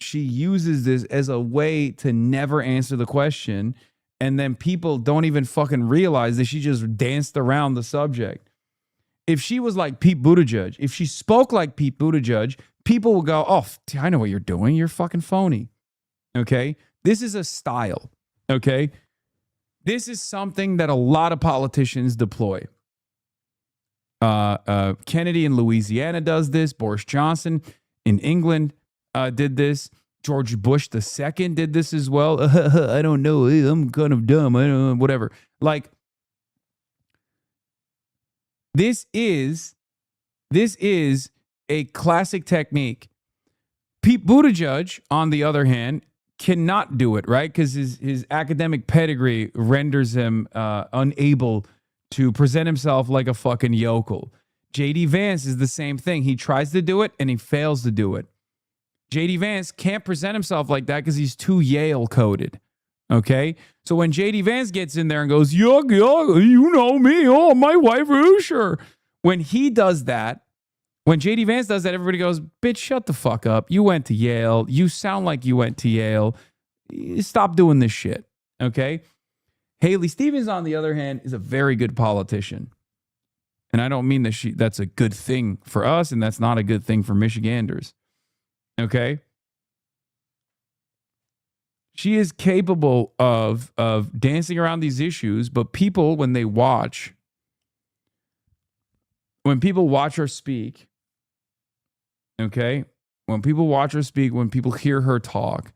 to never answer the question. And then people don't even fucking realize that she just danced around the subject. If she was like Pete Buttigieg, if she spoke like Pete Buttigieg, people will go, oh, I know what you're doing. You're fucking phony. Okay? This is a style. Okay? This is something that a lot of politicians deploy. Kennedy in Louisiana does this. Boris Johnson in England did this. George Bush II did this as well. I don't know. I'm kind of dumb. I don't know. Whatever. Like, this is a classic technique. Pete Buttigieg, on the other hand, cannot do it, right? Because his academic pedigree renders him unable to present himself like a fucking yokel. J.D. Vance is the same thing. He tries to do it and he fails to do it. J.D. Vance can't present himself like that because he's too Yale coded. Okay? So when J.D. Vance gets in there and goes, yuck, you know me, oh, my wife, sure. When he does that, when J.D. Vance does that, everybody goes, bitch, shut the fuck up. You went to Yale. You sound like you went to Yale. Stop doing this shit. Okay? Haley Stevens, on the other hand, is a very good politician. And I don't mean that that's a good thing for us, and that's not a good thing for Michiganders. Okay? She is capable of dancing around these issues, but people, when people watch her speak, okay? When people watch her speak, when people hear her talk,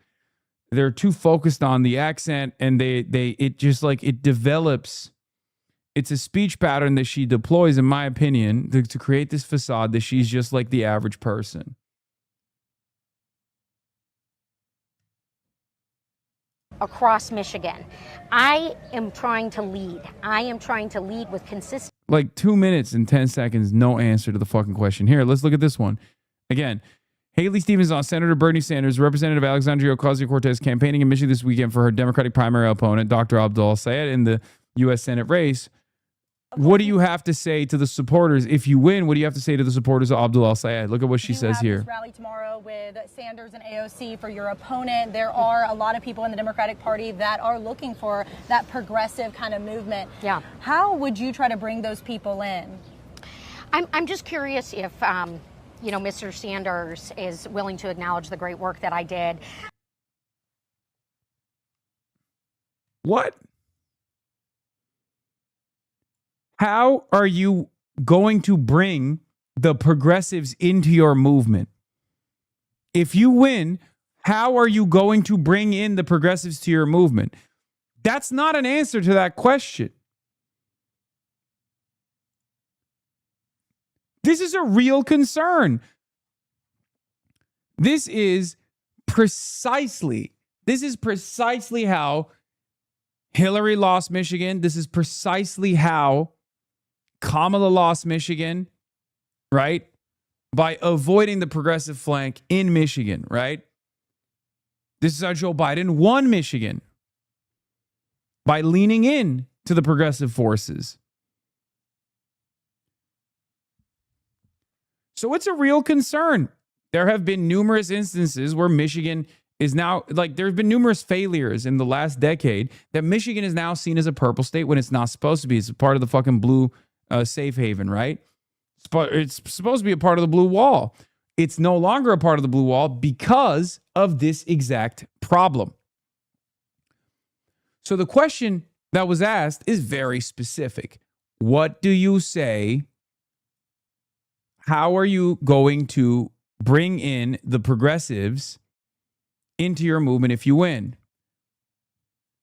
they're too focused on the accent, and it develops. It's a speech pattern that she deploys, in my opinion, to create this facade that she's just like the average person. Across Michigan, I am trying to lead. I am trying to lead with consistency. Like 2 minutes and 10 seconds, no answer to the fucking question. Here, let's look at this one. Again, Haley Stevens on Senator Bernie Sanders, Representative Alexandria Ocasio-Cortez campaigning in Michigan this weekend for her Democratic primary opponent, Dr. Abdul Sayed, in the U.S. Senate race. What do you have to say to the supporters? If you win, what do you have to say to the supporters of Abdul Sayed? Look at what she says here. This rally tomorrow with Sanders and AOC for your opponent. There are a lot of people in the Democratic Party that are looking for that progressive kind of movement. Yeah. How would you try to bring those people in? I'm just curious if, Mr. Sanders is willing to acknowledge the great work that I did. What? How are you going to bring the progressives into your movement? If you win, how are you going to bring in the progressives to your movement? That's not an answer to that question. This is a real concern. This is precisely how Hillary lost Michigan. This is precisely how Kamala lost Michigan, right? By avoiding the progressive flank in Michigan, right? This is how Joe Biden won Michigan, by leaning in to the progressive forces. So it's a real concern. There have been numerous instances where Michigan is now, there have been numerous failures in the last decade that Michigan is now seen as a purple state when it's not supposed to be. It's part of the fucking blue safe haven, right? It's supposed to be a part of the blue wall. It's no longer a part of the blue wall because of this exact problem. So the question that was asked is very specific. What do you say? How are you going to bring in the progressives into your movement if you win?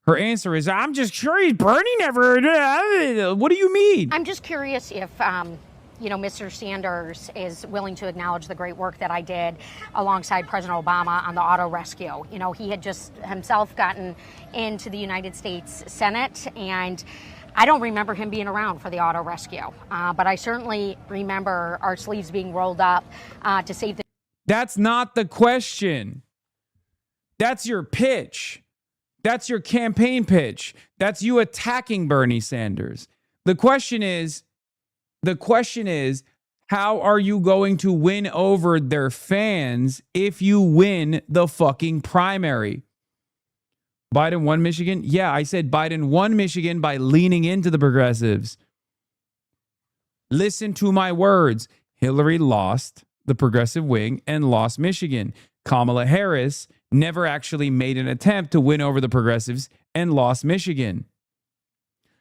Her answer is, I'm just curious, Bernie never. What do you mean? I'm just curious if, Mr. Sanders is willing to acknowledge the great work that I did alongside President Obama on the auto rescue. He had just himself gotten into the United States Senate, and I don't remember him being around for the auto rescue, but I certainly remember our sleeves being rolled up to save the. That's not the question. That's your pitch. That's your campaign pitch. That's you attacking Bernie Sanders. The question is, how are you going to win over their fans if you win the fucking primary? Biden won Michigan? Yeah, I said Biden won Michigan by leaning into the progressives. Listen to my words. Hillary lost the progressive wing and lost Michigan. Kamala Harris never actually made an attempt to win over the progressives and lost Michigan.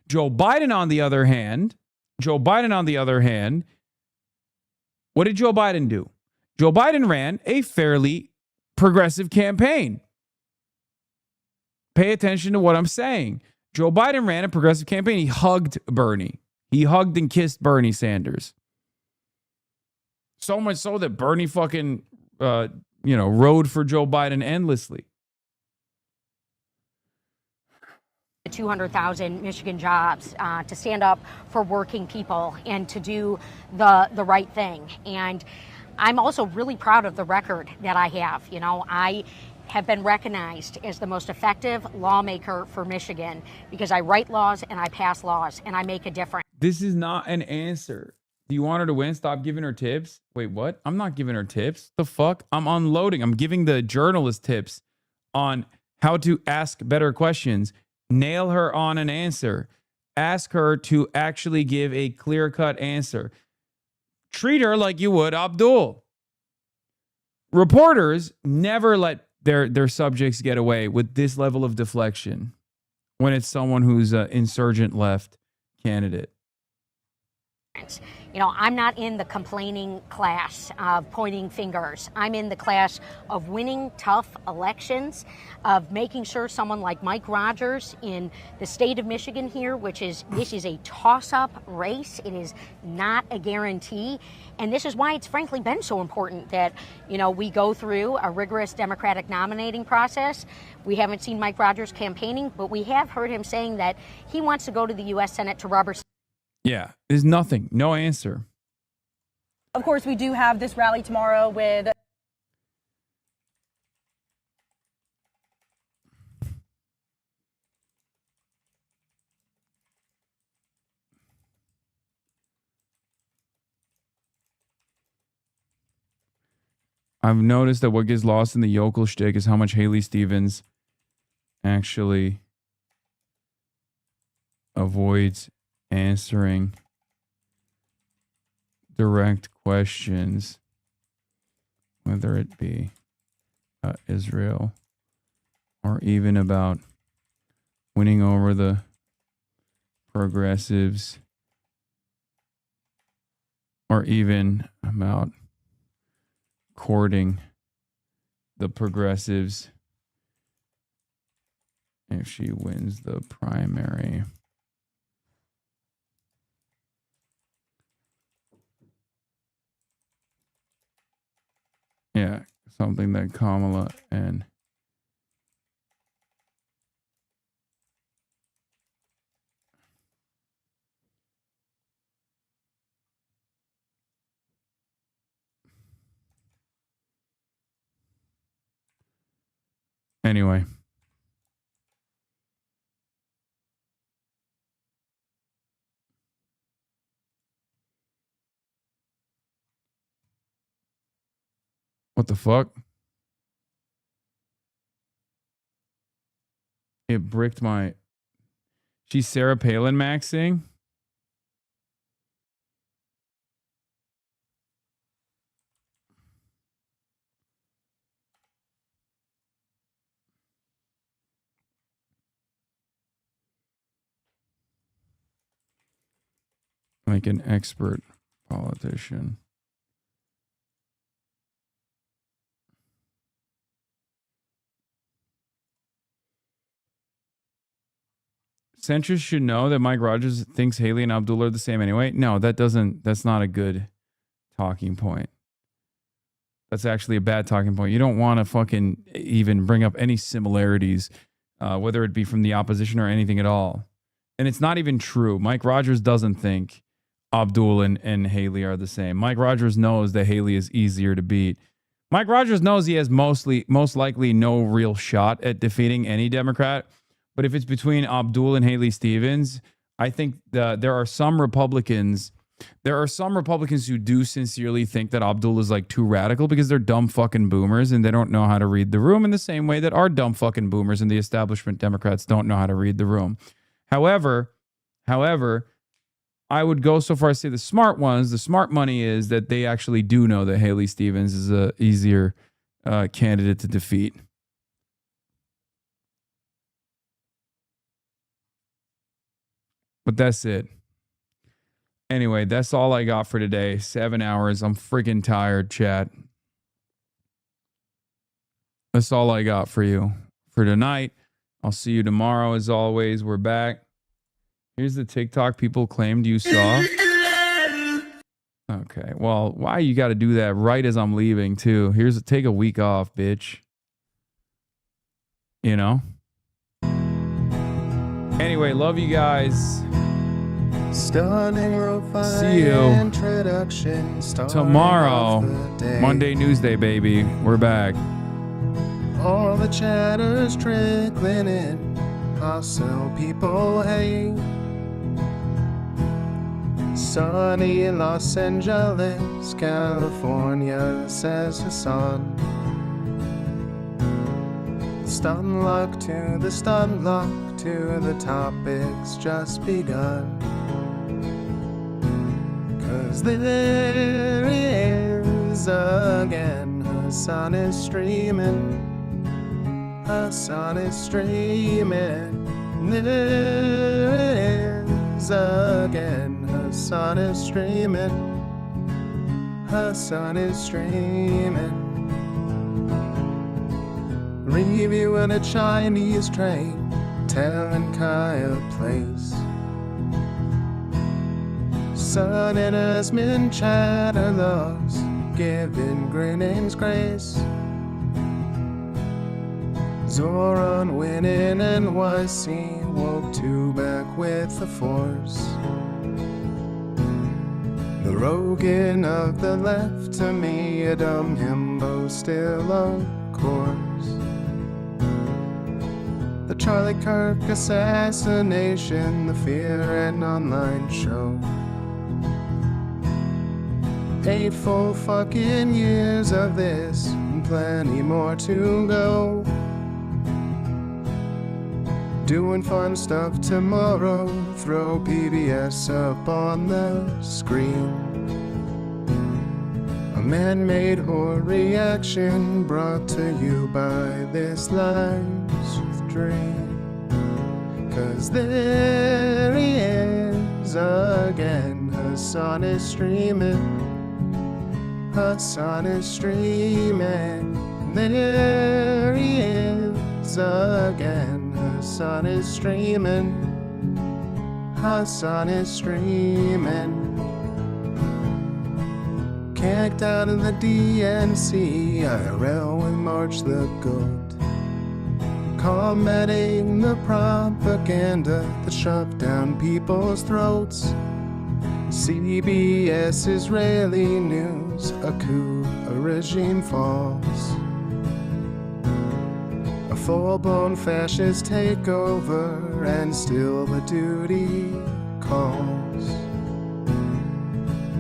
Joe Biden, on the other hand, what did Joe Biden do? Joe Biden ran a fairly progressive campaign. Pay attention to what I'm saying. Joe Biden ran a progressive campaign. He hugged Bernie. He hugged and kissed Bernie Sanders. So much so that Bernie fucking, rode for Joe Biden endlessly. 200,000 Michigan jobs to stand up for working people and to do the right thing. And I'm also really proud of the record that I have. You know, I have been recognized as the most effective lawmaker for Michigan because I write laws and I pass laws and I make a difference. This is not an answer. Do you want her to win? Stop giving her tips. Wait, what? I'm not giving her tips. The fuck? I'm unloading. I'm giving the journalist tips on how to ask better questions. Nail her on an answer. Ask her to actually give a clear-cut answer. Treat her like you would Abdul. Reporters never let their subjects get away with this level of deflection when it's someone who's an insurgent left candidate. You know, I'm not in the complaining class of pointing fingers. I'm in the class of winning tough elections, of making sure someone like Mike Rogers in the state of Michigan here, this is a toss-up race. It is not a guarantee. And this is why it's frankly been so important that, you know, we go through a rigorous Democratic nominating process. We haven't seen Mike Rogers campaigning, but we have heard him saying that he wants to go to the U.S. Senate to rubber. Yeah, there's nothing. No answer. Of course, we do have this rally tomorrow with I've noticed that what gets lost in the yokel shtick is how much Haley Stevens actually avoids answering direct questions, whether it be Israel or even about winning over the progressives or even about courting the progressives if she wins the primary. Yeah, something that Kamala and anyway. What the fuck? It bricked my... She's Sarah Palin maxing? Like an expert politician. Centrists should know that Mike Rogers thinks Haley and Abdul are the same anyway. No, that's not a good talking point. That's actually a bad talking point. You don't want to fucking even bring up any similarities, whether it be from the opposition or anything at all. And it's not even true. Mike Rogers doesn't think Abdul and Haley are the same. Mike Rogers knows that Haley is easier to beat. Mike Rogers knows he has most likely no real shot at defeating any Democrat. But if it's between Abdul and Haley Stevens, I think there are some Republicans who do sincerely think that Abdul is like too radical because they're dumb fucking boomers and they don't know how to read the room in the same way that our dumb fucking boomers and the establishment Democrats don't know how to read the room. However, I would go so far as to say the smart ones, the smart money is that they actually do know that Haley Stevens is a easier candidate to defeat. But that's it. Anyway, that's all I got for today. 7 hours. I'm freaking tired, chat. That's all I got for you for tonight. I'll see you tomorrow as always. We're back. Here's the TikTok people claimed you saw. Okay, well, why you got to do that right as I'm leaving too? Take a week off, bitch. You know? Anyway, love you guys. Stunning profile. See you introduction tomorrow. Monday Newsday, baby. We're back. All the chatter's trickling in. Hostile people hate. Sunny in Los Angeles, California, says Hassan. Stun luck to the stun luck to the topics just begun. 'Cause there he is again. Hassan is streaming. Hassan is streaming. There it is again. Hassan is streaming. Hassan is streaming. Reviewing a Chinese train, telling Kyle place. Sun and Asmin chatter loves, giving Greening's grace. Zoran winning NYC, woke two back with the force. The Rogan of the left, to me a dumb himbo still of course. The Charlie Kirk assassination, the Fear and Online show. 8 full fucking years of this, and plenty more to go. Doing fun stuff tomorrow, throw PBS up on the screen. A man-made horror reaction brought to you by this life's dream. 'Cause there he is again, Hassan is streaming. Hassan is streaming. There he is again. Hassan is streaming. Hassan is streaming. Kicked out of the DNC, IRL with March the Goat. Combating the propaganda that shoved down people's throats. CBS Israeli news, a coup, a regime falls. A full-blown fascist takeover, and still the duty calls.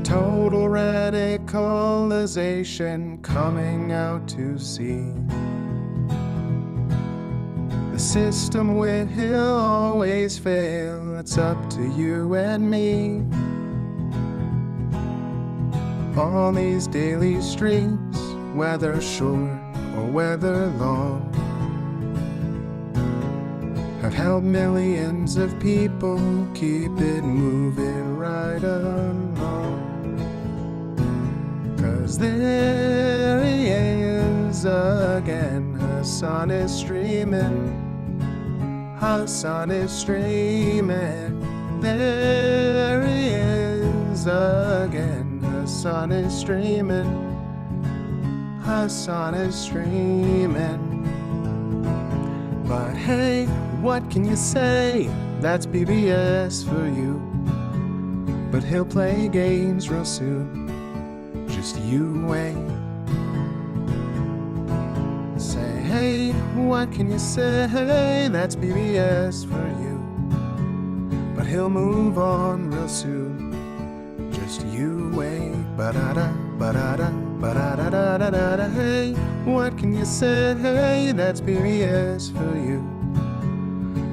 Total radicalization coming out to see. The system will always fail, it's up to you and me. On these daily streets, whether short or whether long, have helped millions of people keep it moving right along. 'Cause there he is again, Hassan is streaming. Hassan is streaming. There he is again, Hassan is streaming. Hassan is streaming. But hey, what can you say? That's PBS for you. But he'll play games real soon. Just you wait. Say, hey, what can you say? That's PBS for you. But he'll move on real soon. Just you wait. Ba-da-da, ba-da-da, ba-da-da-da-da-da. Hey, what can you say? That's PBS for you.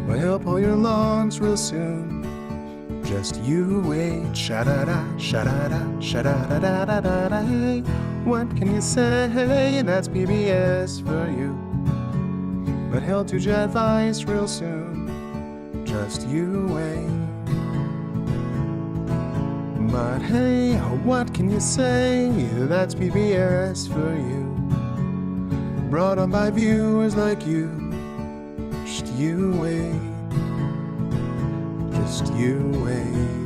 Well, he'll pull your lungs real soon. Just you wait, sha-da-da, sha-da-da, sha-da-da-da-da-da-da. Hey, what can you say? That's PBS for you. But he'll do your advice real soon. Just you wait. But hey, what can you say? That's PBS for you. Brought on by viewers like you. Just you wait. Just you wait.